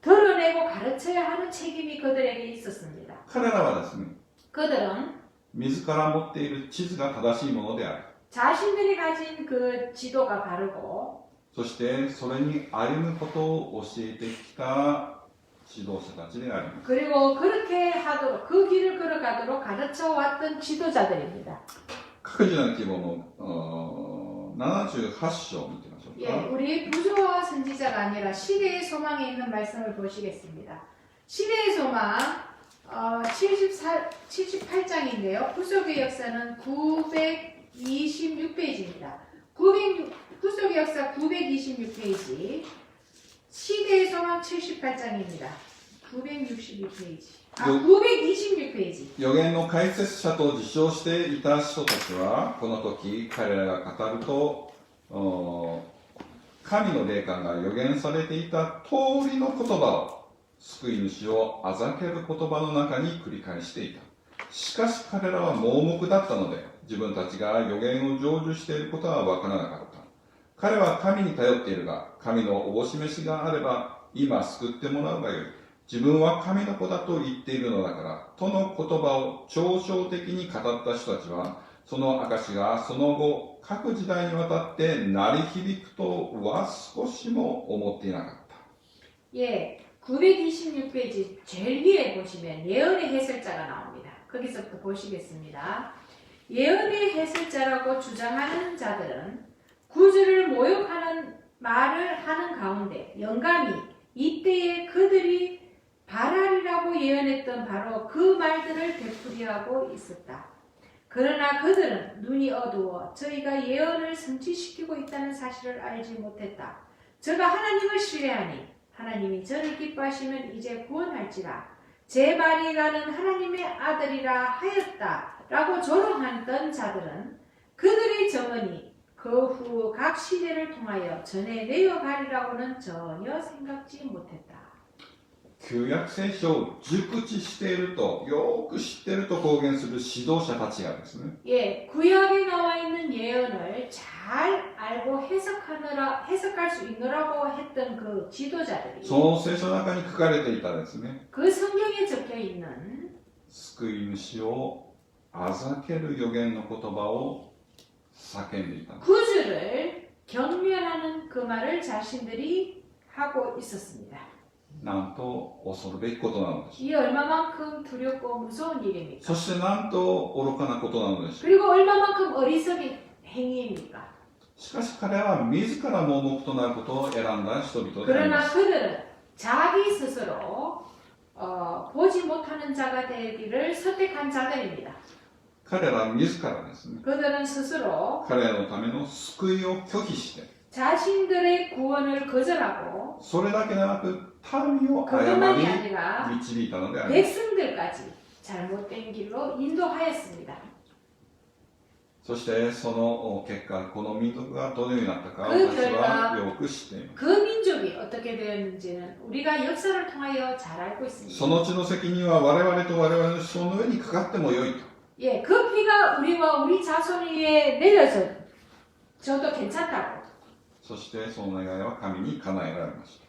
드러내고 가르쳐야 하는 책임이 그들에게 있었습니다.
彼らはですね、
그들은
自ら持っている地図が正しいものである。
자신들이 가진 그 지도가 바르고
そしてそれに歩むことを教えてきた指導者たちであります。
그리고 그렇게 하도록 그 길을 걸어가도록 가르쳐 왔던 지도자들입니다.
各自の規模の78章を見てみましょう
예,
か。
우리 부조와 선지자가 아니라 시대의 소망에 있는 말씀을 보시겠습니다. 시대의 소망 78장인데요. 구속의 역사는 926페이지입니다. 구속의 역사 926페이지. 시대의 소망 78장입니다. 962페이지. 926페이지.
預言の解説者と自称していた人たちは、この時彼らが語ると、神の霊感が預言されていた通りの言葉を、救い主をあざける言葉の中に繰り返していた。しかし彼らは盲目だったので、自分たちが預言を成就していることは分からなかった。彼は神に頼っているが、神のおぼし飯があれば、今救ってもらうがよい。自分は神の子だと言っているのだから、との言葉を抽象的に語った人たちは、その証がその後、各時代にわたって鳴り響くとは少しも思っていなかった。
예, 926페이지 제일 위에 보시면 예언의 해설자가 나옵니다. 거기서부터 보시겠습니다. 예언의 해설자라고 주장하는 자들은 구주를 모욕하는 말을 하는 가운데 영감이 이때에 그들이 바랄이라고 예언했던 바로 그 말들을 되풀이하고 있었다. 그러나 그들은 눈이 어두워 저희가 예언을 성취시키고 있다는 사실을 알지 못했다. 저가 하나님을 신뢰하니 하나님이 저를 기뻐하시면 이제 구원할지라 제 말이라는 하나님의 아들이라 하였다 라고 조롱하던 자들은 그들의 정언이 그 후 각 시대를 통하여 전해 내려가리라고는 전혀 생각지 못했다.
旧約聖書を熟知していると、よく知っていると公言する指導者たちがですね、
예, 구약에 나와 있는 예언을 잘 알고 해석할 수 있노라고 했던 그 지도자들이
その聖書の中に書かれていたですね、
그 성경에 적혀 있는
救い主をあざける予言の言葉を叫んでいた。
구주를 경멸하는 그 말을 자신들이 하고 있었습니다.
なんと恐るべきことなのでしょ
이 얼마만큼 두렵고 무서운
う。
일입니까?
そしてなんと愚かなことなのでしょう。
그리고 얼마만큼 어리석은 행위입니까?
しかし彼は自ら盲目となることを選んだ人々でありま
그러나
す。
그들은 자기 스스로 보지 못하는 자가 되기를 선택한 자들입니다.
彼ら自らですね、
그들은 스스로
彼らのための救いを拒否して、
자신들의 구원을 거절하고
それだけでなく民を誤
그것만이
り
아니라
導いたのであります。
백성들까지 잘못된 길로 인도하였습니다.
そしてその結果、この民族がどのようになったか
그
私はよく知っています。
그 민족이 어떻게 되었는지는 우리가 역사를 통하여 잘 알고
そ
있습니다.
の地の責任は我々と我々の子孫の上にかかってもよいと。
예, 그 피가 우리와 우리 자손 위에 내려져도 괜찮다고.
そしてその願いは神に叶えられました。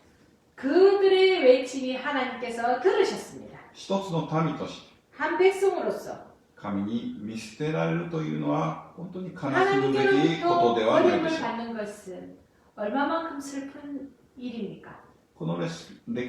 그들의 외침이 하나님께서 들으셨습니다.
一つの民として
한 백성으로서
神に見捨てられるというのは本当に悲しむべきこ
하나님께로부터
とではないで
버림을
しょう。
받는 것은 얼마만큼 슬픈 일입니까?
この歴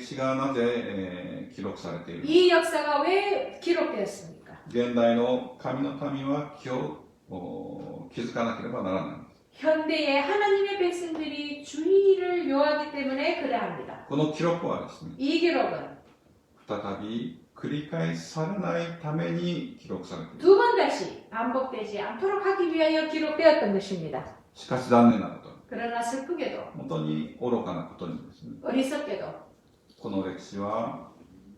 史がなぜ、記録されているのか。
이 역사가 왜 기록되었습니까?
現代の神の民は気づかなければならない。
현대의 하나님의 백성들이 주의를 요하기 때문에 그래야 합니다.
この記録はですね、
이 기록은
再び繰り返されないために記録されている。
두 번 다시 반복되지 않도록 하기 위하여 기록되었던 것입니다.
しかし残念なことに、
그러나 슬프게도
本当に愚かなことにですね、
어리석게도
この歴史は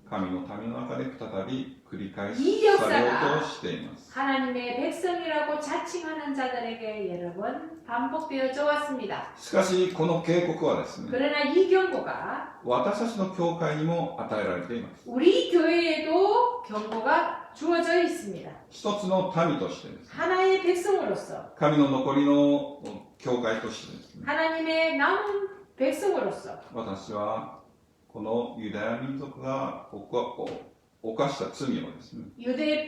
神の民の中で再び繰り返
いい
されようとしています。
하나님의 백성이라고 자칭하는 자들에게 여러 번 반복되어져 왔습니다.
しかしこの警告はですね、
그러나 이 경고가
私たちの教会にも与えられています。
우리 교회에도 경고가 주어져 있습니다.
一つの民としてですね、
하나의 백성으로서
神の残りの教会としてですね、
하나님의 남은 백성으로서
私はこのユダヤ民族が犯した罪をですね、
유대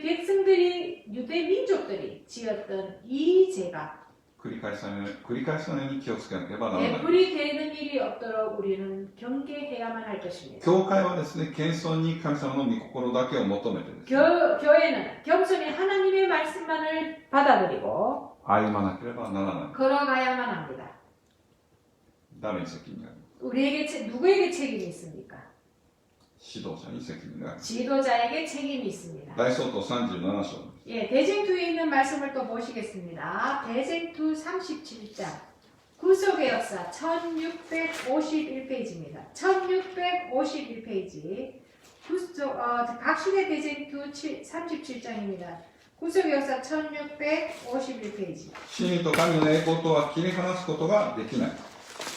민족들이 지었던 이 죄가
繰り返さないように気をつけなければならない。
되풀이되는 일이 없도록 우리는 경계해야만 할 것입니다.
教会はですね、謙遜に神様の御心だけを求めてですね、
교회는 겸손히 하나님의 말씀만을 받아들이고
歩まなければならない。
걸어가야만 합니다.
誰に責任がある？
누구에게 책임이 있습니까?
指導者に責任がある。
지도자에게 책임이 있습니다.
大総統37章。
예, 대쟁투에 있는 말씀을 또 보시겠습니다. 대쟁투 37장. 구속의 역사 1651페이지입니다. 1651페이지. 각신의 대쟁투 37장입니다. 구속의 역사 1651페이지.
真理と神の栄光とは切り離すことができない。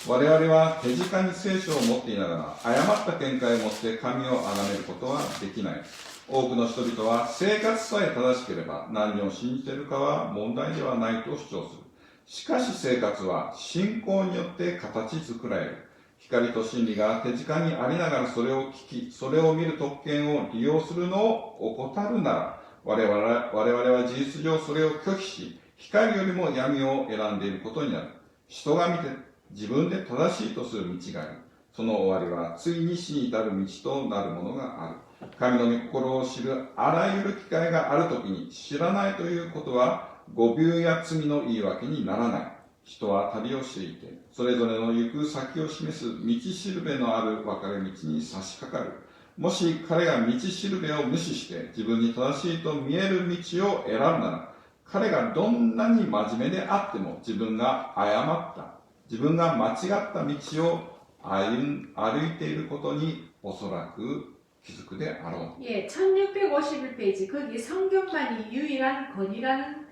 我々は手近に聖書を持っていながら誤った見解を持って神を崇めることはできない。多くの人々は生活さえ正しければ何を信じているかは問題ではないと主張する。しかし生活は信仰によって形作られる。光と真理が手近にありながらそれを聞き、それを見る特権を利用するのを怠るなら、我々は事実上それを拒否し、光よりも闇を選んでいることになる。人が見て自分で正しいとする道がある。その終わりはついに死に至る道となるものがある。神の御心を知るあらゆる機会があるときに知らないということは誤謬や罪の言い訳にならない。人は旅をしていて、それぞれの行く先を示す道しるべのある分かれ道に差し掛かる。もし彼が道しるべを無視して自分に正しいと見える道を選ぶなら、彼がどんなに真面目であっても自分が誤った、自分が間違った道を歩いていることにおそらく気づくであろう。
예, 1651페이지 거기 성경만이 유일한 권위라는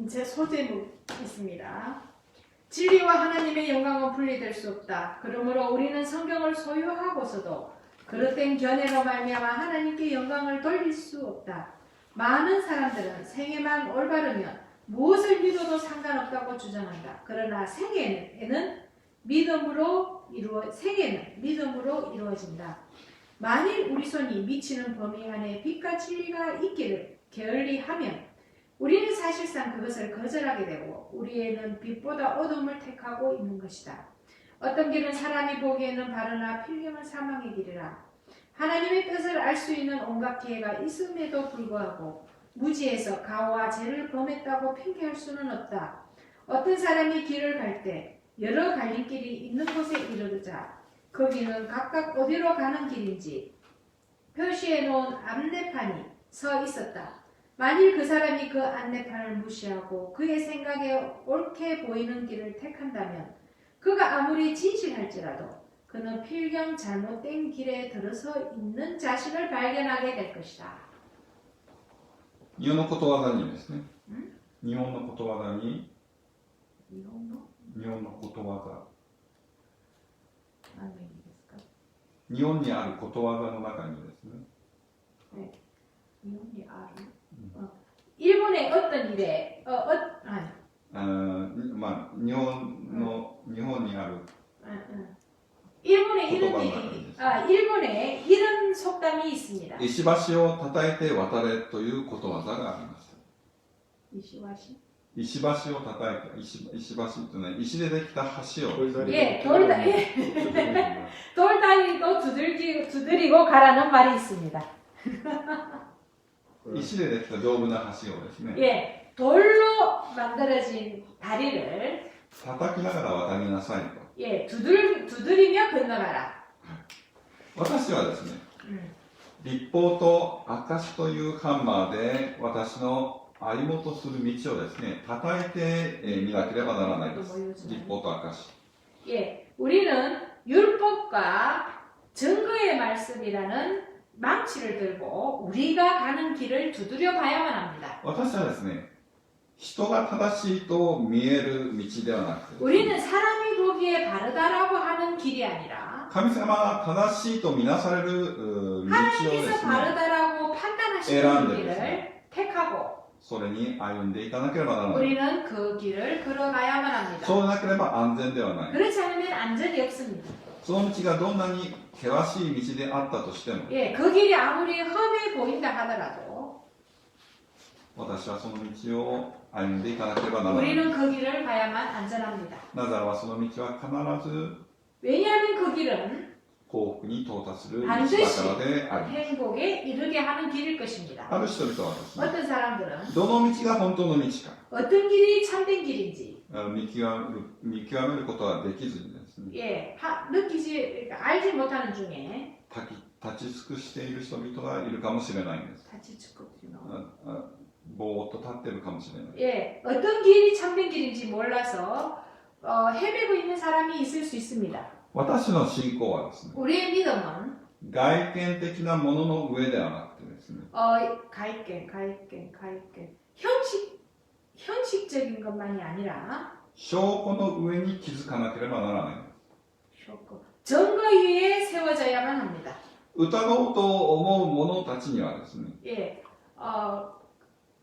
제 소제목이 있습니다. 진리와 하나님의 영광은 분리될 수 없다. 그러므로 우리는 성경을 소유하고서도 그릇된 견해로 말미암아 하나님께 영광을 돌릴 수 없다. 많은 사람들은 생애만 올바르면 무엇을 믿어도 상관없다고 주장한다. 그러나 생애는 믿음으로 이루어진다. 만일 우리 손이 미치는 범위 안에 빛과 진리가 있기를 게을리하면 우리는 사실상 그것을 거절하게 되고 우리에는 빛보다 어둠을 택하고 있는 것이다. 어떤 길은 사람이 보기에는 바르나 필경은 사망의 길이라. 하나님의 뜻을 알 수 있는 온갖 기회가 있음에도 불구하고 무지해서 가오와 죄를 범했다고 핑계할 수는 없다. 어떤 사람이 길을 갈 때 여러 갈림길이 있는 곳에 이르자 거기는 각각 어디로 가는 길인지 표시해 놓은 안내판이 서 있었다. 만일 그 사람이 그 안내판을 무시하고 그의 생각에 옳게 보이는 길을 택한다면 그가 아무리 진실할지라도 그는 필경 잘못된 길에 들어서 있는 자신을 발견하게 될 것이다.
日本のことわざにですね、日本のことわざに、日本のことわざ、日本にあることわざの中にですね、
일본이 아루. 일본의 어떤 일에
まあ日本にある
일본에 이런 속담이 있습니다.
石橋を叩いて渡れということわざがあります。
이시와시?
石橋を叩いて、石橋というのは石でできた橋を、
예, 돌다리도 두드리고 가라는 말이 있습니다.
石でできた丈夫な橋をですね、
예, 돌로 만들어진 다리를
叩きながら渡りなさいと。
예, 두드리며 건너가라.
私はですね、立法と証というハンマーで私の歩もうとする道をですね、叩いてみなければならないです。立法と証。
예, 우리는 율법과 증거의 말씀이라는 망치를 들고 우리가 가는 길을 두드려 봐야만 합니다.
私はですね、人が正しいと見える道ではなくて、
우리는 사람이 보기에 바르다라고 하는 길이 아니라
神様が正しいとみなされる道をです
하나님께서
ね、
바르다라고 판단하시는 길을 택하고
それに歩んでいかなければならない。
우리는 그 길을 걸어가야만 합니다.
そうでなければ安全ではない。
그렇지 않으면 안전이 없습니다.
その道がどんなに険しい道であったとしても、
예, 그 길이 아무리 험해 보인다 하더라도
私はその道を歩んでいかなければならない。
우리는 그 길을 가야만 안전합니다.
なぜならばその道は必ず
왜냐하면 그 길은
幸福に到達する道だ
반드시
からであり、
행복에 이르게 하는 길일 것입니다.
ある人々はですね、
어떤 사람들은
どの道が本当の道か
어떤 길이 참된 길인지
見極めることはできずにですね、
예, 알지 못하는 중에
立ち尽くしている人々がいるかもしれないんです。 ぼーっと立ってるかもしれない。
예, 어떤 길이 참된 길인지 몰라서 헤매고 있는 사람이 있을 수 있습니다.
私の信仰はですね、
우리의 믿음은
外見的なものの上ではなくてですね、
가입견 형식적인 것만이 아니라
証拠の上に気づかなければならない。
증거 위에 세워져야만 합니다.
疑おうと思う者たちにはですね、
예,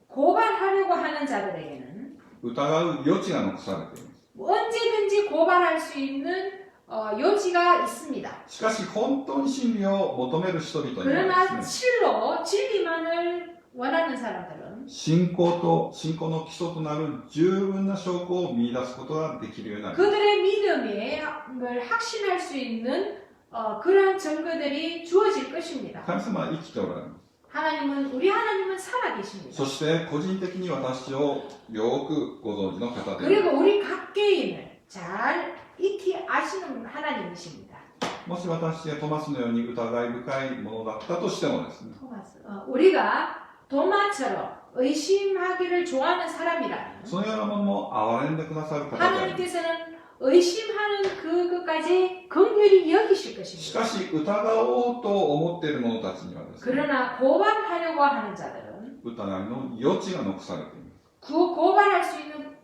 고발하려고 하는 자들에게는
疑う余地が残されています。
언제든지 고발할 수 있는 여지가 있습니다.
しかし本当に真理を求める人々には
그러나
ですね、
실로 진리만을 원하는 사람들은
信仰の基礎となる十分な証拠を見出すことができるようになります。
그들의 믿음을 확신할 수 있는 그러한 증거들이 주어질 것입니다.
神様は生きておられます。
우리 하나님은 살아계십니다.
そして個人的に私をよくご存知の方で、
그리고 우리 각계의
し私がトマスのように疑い深いものだったとしてもですね、
토마스. 우리가 도마처럼 의심하기를 좋아하는 사람이라면
そのようなものも憐れんでくださる方であります。
하나님께서는 의심하는 그것까지 긍휼히 여기실
し
것입니다.
かし疑おうと思っている者たちにはですね、
그러나 고발하려고 하는 자들은
疑いの余地が残されています。
그 고발할 수 있는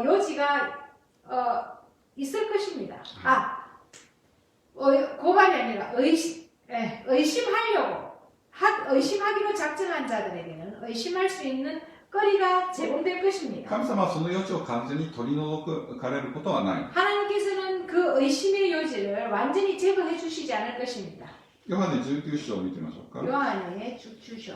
여지가 있을 것입니다. 고발이 아니라 의심하려고 의심하기로 작정한 자들에게는 의심할 수 있는 거리가 제공될 것입니다.
神様はその余地を完全に取り除かれることはない。
하나님께서는 그 의심의 여지를 완전히 제거해 주시지 않을 것입니다.
ヨハネ19章を見てみましょうか。
요한의 주주쇼.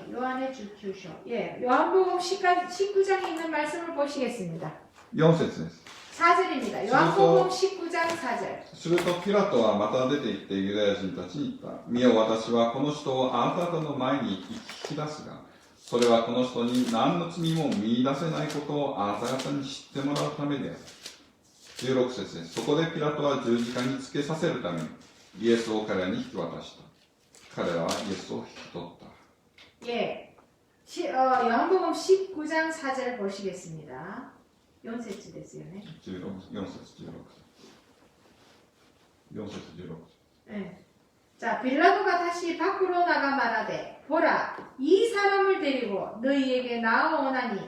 예, 요한복음 19장에 있는 말씀을 보시겠습니다.
4節です。
4절입니다. 요한복음 19장 4절.
するとピラトはまた出て行ってユダヤ人たちに言った。見よ、私はこの人をあなた方の前に引き出すが、それはこの人に何の罪も見出せないことをあなた方に知ってもらうためである。16節です。そこでピラトは十字架につけさせるためにイエスを彼らに引き渡した。彼らはイエスを引き取った。
예. 요한복음 19장 4절 보시겠습니다. 4節ですよね.
4節16.
네. 자, 빌라도가 다시 밖으로 나가 말하되 보라, 이 사람을 데리고 너희에게 나오나니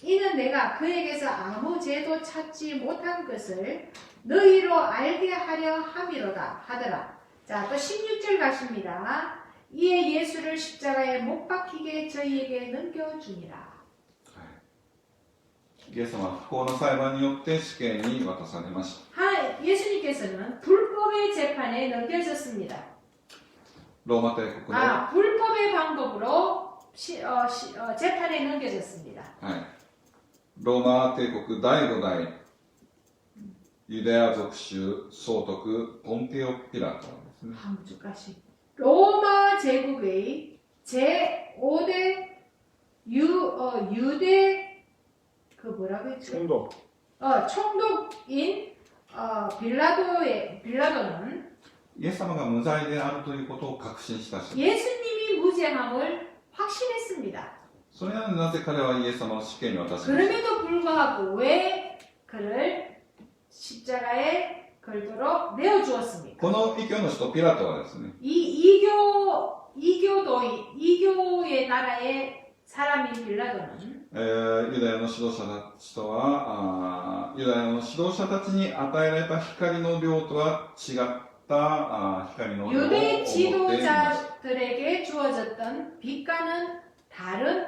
이는 내가 그에게서 아무 죄도 찾지 못한 것을 너희로 알게 하려 함이로다 하더라. 자, 또 16절 가십니다. 이에 예수를 십자가에 못 박히게 저희에게 넘겨주니라.
イエス様は不法な裁判によって死刑に渡されました。
예수님께서는 불법의 재판에 넘겨졌습니다.
ローマ帝国の、
불법의 방법으로 재판에 넘겨졌습니다.
ローマ帝国第5代ユダヤ属州総督ポンテオ・ピラトですね。
한주까지 로마 제국의 제5대 유대 그 뭐라고 했죠?
총독.
총독인 빌라도는
イエス様が無罪であるということを確信したし、
예수님이 무죄함을 확신했습니다.
それなのになぜ彼はイエス様を死刑に渡しました。
그럼에도 불구하고 왜 그를 십자가에 걸도록 내어 주었습니까?
この異教の人ピラトはですね、
이교의 나라의 사람인 빌라도는
ユダヤの指導者たちとはユダヤの指導者たちに与えられた光の量とは違った光の量を持ってい
유대
ました。
지도자들에게 주어졌던 빛과는 다른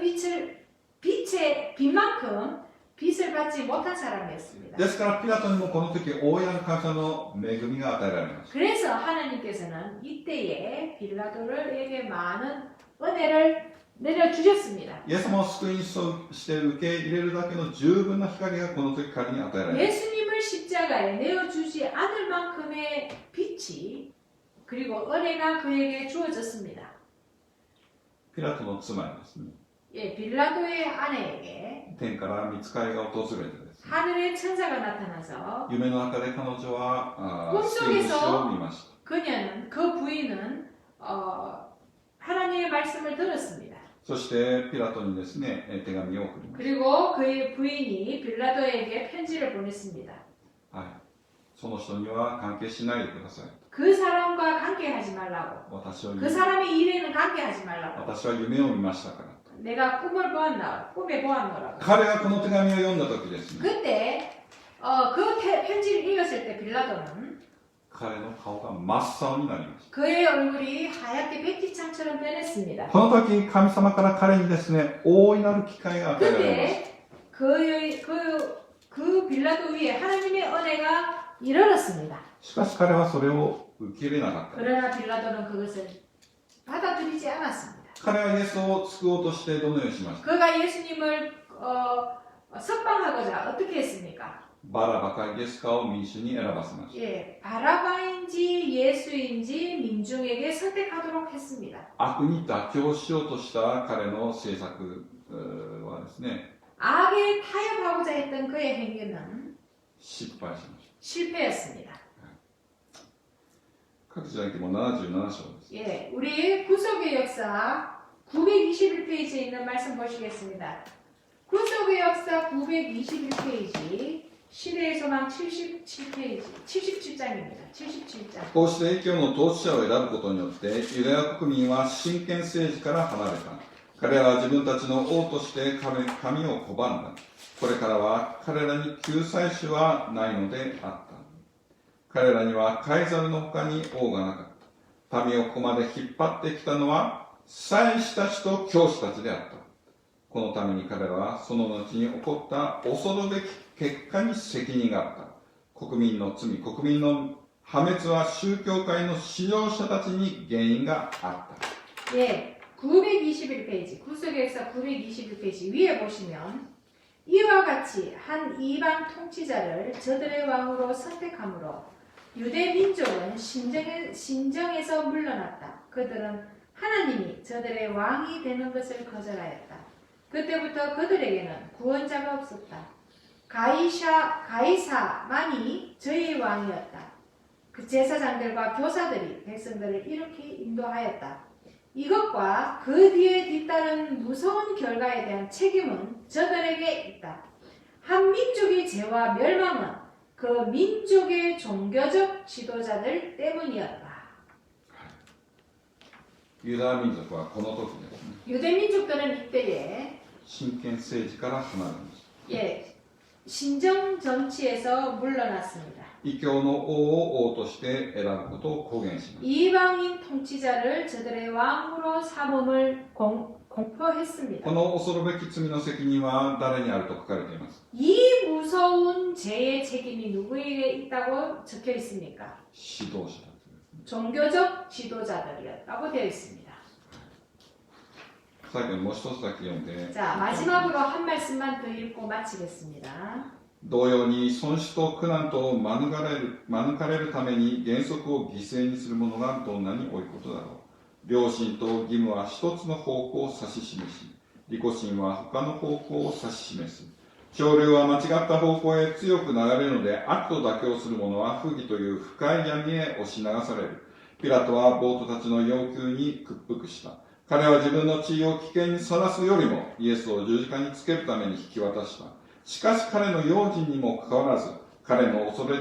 빛만큼 빛을 받지 못한 사람이었습니다.
ですからピラトにもこの時大いなる感謝の恵みが与えられました。
그래서 하나님께서는 이때에 빌라도에게 많은 은혜를 내려주셨습니다.
イエス様を救いにして受け入れるだけの十分な光がこの時彼に与えられました。
예수님을 십자가에 내어주지 않을 만큼의 빛이 그리고 은혜가 그에게 주어졌습니다.
ピラトの妻にですね、
예, 빌라도의 아내에게
天から御使いが訪れてですね、
하늘의 천사가 나타나서
夢の中で彼女は
꿈속에서
救い主を見ました。
그 부인은 하나님의 말씀을 들었습니다.
そしてピラトにですね、手紙を送りまし
그리고 그의 부인이 빌라도에게 편지를 보냈습니다.
た。はい。その人には関係しないでください。
그 사람과 관계하지 말라고.
私は
그 사람의 일에는 관계하지 말라고.
私は夢を見ましたから。
내가 꿈에 보았노라고.
彼がこの手紙を読んだ時ですね、
그때 편지를 읽었을 때 빌라도는
彼の顔が真っ青になりました。
그의 얼굴이 하얗게 백지창처럼 변했습니다.
この時神様から彼にですね、大いなる機会が与えられました。
그때 그 빌라도 위에 하나님의 은혜가 일어났습니다.
しかし彼はそれを受け入れなかった。
그러나 빌라도는 그것을 받아들이지 않았습니다.
彼はイエスを救おうとしてどのようにしました。
그가 예수님을 석방하고자 어떻게 했습니까?
バラバかイエスかを民衆に選ばせました。
예, 바라바인지 예수인지 민중에게 선택하도록 했습니다.
悪に妥協しようとした彼の政策はですね、
악에 타협하고자 했던 그의 행위는
失敗しました。
실패였습니다.
各自じゃなくても77章です。
예, 우리 구속의 역사 921페이지에 있는 말씀 보시겠습니다. 구속의 역사 921페이지 시대의 소망 77페이지 77장입니다. 77장.
こうして異教の統治者を選ぶことによってユダヤ国民は真剣政治から離れた。彼らは自分たちの王として神を拒んだ。これからは彼らに救済主はないのであった。彼らにはカイザルの他に王がなかった。民をここまで引っ張ってきたのは祭司たちと教師たちであった。このために彼らはその後に起こった恐るべき結果に責任があった。国民の罪、国民の破滅は宗教界の指導者たちに原因があった。
예, 921페이지 구속의 역사 921페이지 위에 보시면 이와 같이 한 이방 통치자를 저들의 왕으로 선택함으로 유대 민족은 신정에서 물러났다. 그들은 하나님이 저들의 왕이 되는 것을 거절하였다. 그때부터 그들에게는 구원자가 없었다. 가이사만이 저희의 왕이었다. 그 제사장들과 교사들이 백성들을 이렇게 인도하였다. 이것과 그 뒤에 뒤따른 무서운 결과에 대한 책임은 저들에게 있다. 한 민족의 죄와 멸망은 그 민족의 종교적 지도자들 때문이었다.
ユダヤ民族はこの時ですね、
유대 민족들은 이때에
真剣政治から離れました。
예, 신정 정치에서 물러났습니다.
異教の王を王として選ぶことを公言しました。
이방인 통치자를 저들의 왕으로 삼음을 공표했습니다.
この恐るべき罪の責任は誰にあると書かれています。
이 무서운 죄의 책임이 누구에게 있다고 적혀 있습니까?
指導者たちですね。
종교적 지도자들이었다고 되어 있습니다.
最後にもう一つだけ読んで、
자, 마지막으로 한 말씀만 더 읽고 마치겠습니다.
同様に損失と苦難と免れるために原則を犠牲にする者がどんなに多いことだろう。良心と義務は一つの方向を指し示し、利己心は他の方向を指し示す。潮流は間違った方向へ強く流れるので、悪と妥協する者は不義という深い闇へ押し流される。ピラトは暴徒たちの要求に屈服した。彼は自分の地位を危険にさらすよりも、イエスを十字架につけるために引き渡した。しかし彼の用心にもかかわらず、彼の恐れ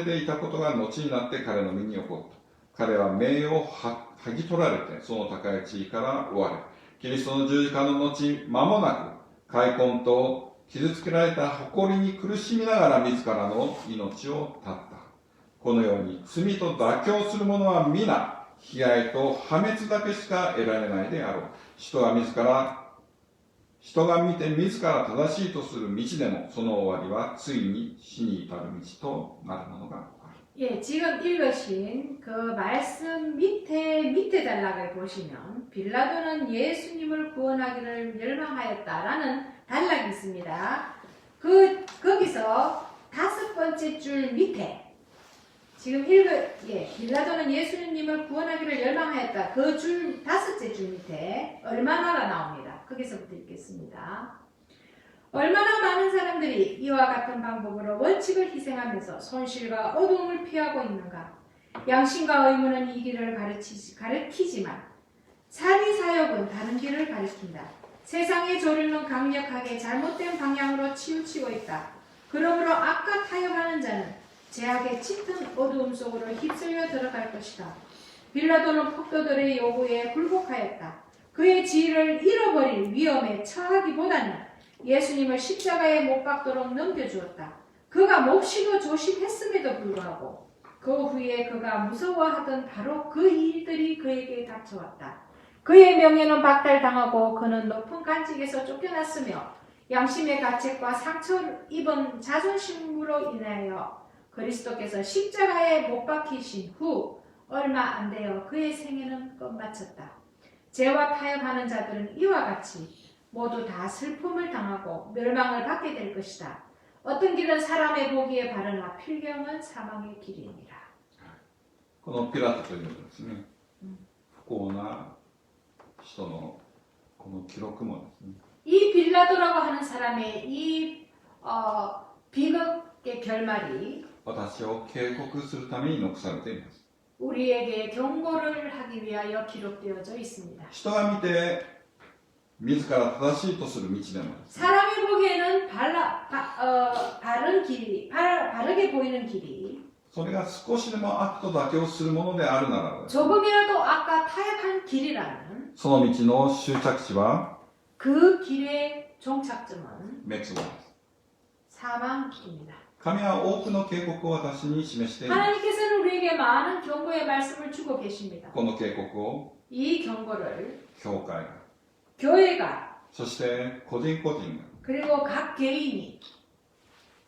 ていたことが後になって彼の身に起こった。彼は名誉を剥ぎ取られて、その高い地位から追われ、キリストの十字架の後、間もなく、開墾と傷つけられた誇りに苦しみながら自らの命を絶った。このように罪と妥協する者は皆、悲哀と破滅だけしか得られないであろう。人が見て自ら正しいとする道でも、その終わりはついに死に至る道となるものがある。
예, 지금 읽으신 그 말씀 밑에 단락을 보시면 빌라도는 예수님을 구원하기를 열망하였다라는 단락이 있습니다. 거기서 5번째 줄 밑에 지금 빌라도는 예수님을 구원하기를 열망하였다. 그 줄 5째 줄 밑에 얼마나가 나옵니다. 거기서부터 읽겠습니다. 얼마나 많은 사람들이 이와 같은 방법으로 원칙을 희생하면서 손실과 어두움을 피하고 있는가. 양심과 의무는 이 길을 가리키지만 사리사욕은 다른 길을 가리킨다. 세상의 조류는 강력하게 잘못된 방향으로 치우치고 있다. 그러므로 악과 타협하는 자는 죄악의 짙은 어두움 속으로 휩쓸려 들어갈 것이다. 빌라도는 폭도들의 요구에 굴복하였다. 그의 지위를 잃어버릴 위험에 처하기보다는 예수님을 십자가에 못 박도록 넘겨주었다. 그가 몹시도 조심했음에도 불구하고 그 후에 그가 무서워하던 바로 그 일들이 그에게 닥쳐왔다. 그의 명예는 박탈당하고 그는 높은 간직에서 쫓겨났으며 양심의 가책과 상처를 입은 자존심으로 인하여 그리스도께서 십자가에 못 박히신 후 얼마 안 되어 그의 생애는 끝마쳤다. 죄와 타협하는 자들은 이와 같이 모두 다 슬픔을 당하고 멸망을 받게 될 것이다. 어떤 길은 사람의 보기에 바르나 필경은 사망의 길이니라.
このピラトというのはですね、不幸な人のこの記録もですね、
이 빌라도라고 하는 사람의 이 비극의 결말이
私を警告するために残されています。
우리에게 경고를 하기 위하여 기록되어져 있습니다.
人が見て自ら正しいとする道でもですね
사람이 보기에는 바른 길이, 바르게 보이는 길이
それが少しでも悪と妥協するものであるならばですね
조금이라도 아까 타협한 길이라면
その道の終着地は
그 길의 종착점은
滅亡です。
사망길입니다.
神は多くの警告を私に示しています。
하나님께서는 우리에게 많은 경고의 말씀을 주고 계십니다.
この警告を
이 경고를
教会が、
교회가
そして個人個人が
그리고 각 개인이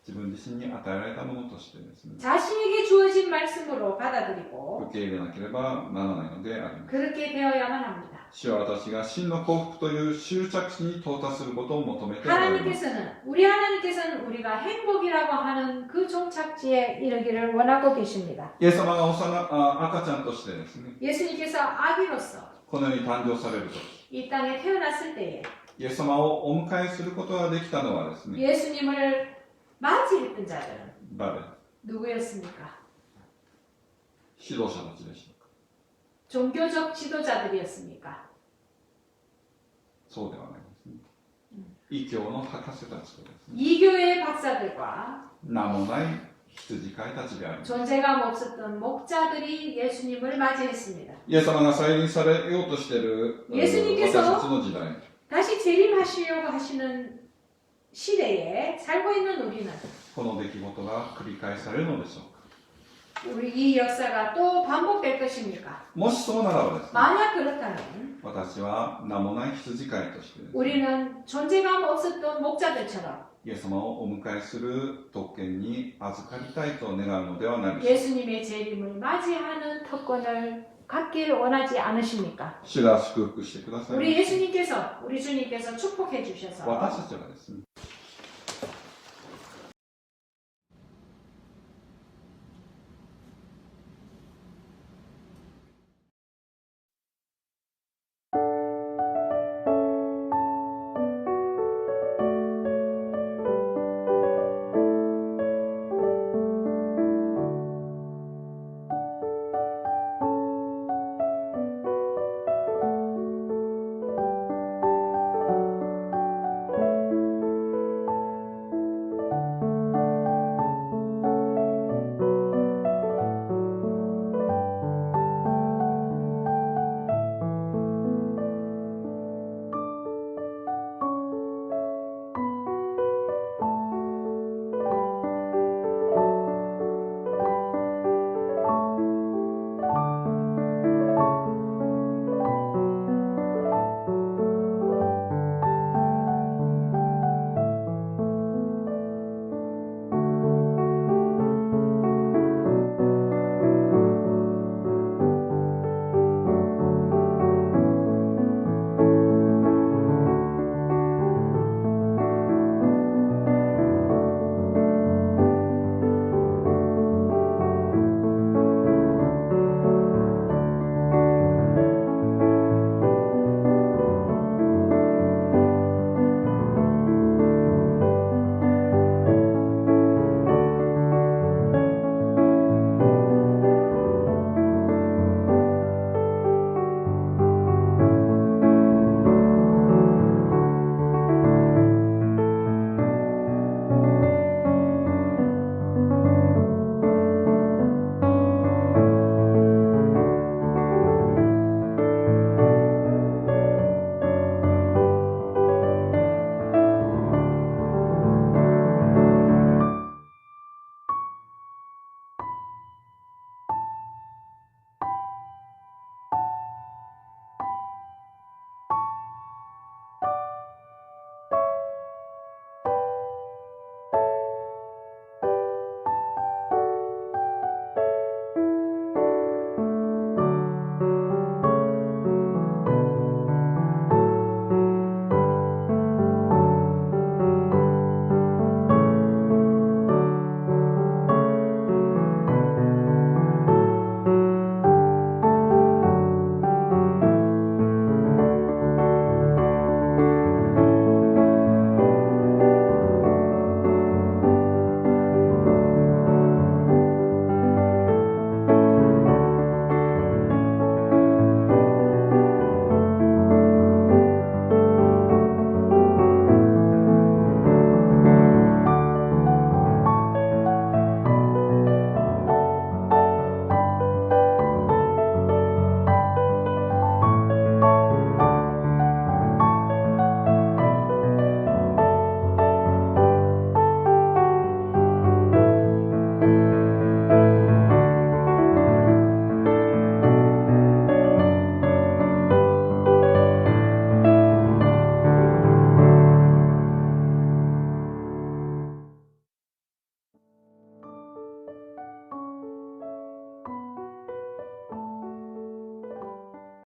自分自身に与えられたものとしてですね、
자신에게 주어진 말씀으로 받아들이고
受け入れなければならないのであります。
그렇게 되어야만 합니다.
主は私が真の幸福という終着地に到達することを求めておられます。
하나님께서는 우리가 행복이라고 하는 그 종착지에 이르기를 원하고 계십니다.
イエス様が赤ちゃんとしてですね、
예수님께서 아기로서
この世に誕生されるとき、
이 땅에 태어났을 때에
イエス様をお迎えすることができたのはですね、
예수님을 맞이했던 자들은
誰？
누구였습니까?
指導者たちでしょうか。
종교적 지도자들이었습니까?
そうではないですね。異教の博士たちとですね、
이교의 박사들과
名もない羊飼いたちであります。
존재감 없었던 목자들이 예수님을 맞이했습니다.
イエス様が再臨されようとしている私たちの時代、
다시 재림하시려고 하시는 시대에 살고 있는 우리는
この出来事が繰り返されるのでしょうか。
우리 이 역사가 또 반복될 것입니까?
もしそうならばですね、
만약 그렇다면
私は名もない羊飼いとしてですね、
우리는 존재감 없었던 목자들처럼
イエス様をお迎えする特権に預かりたいと願うのではないでしょうか。
예수님의 재림을 맞이하는 특권을 갖기를 원하지 않으십니까?
主が祝福してください。
우리 예수님께서 우리 주님께서 축복해 주셔서
私たちはですね、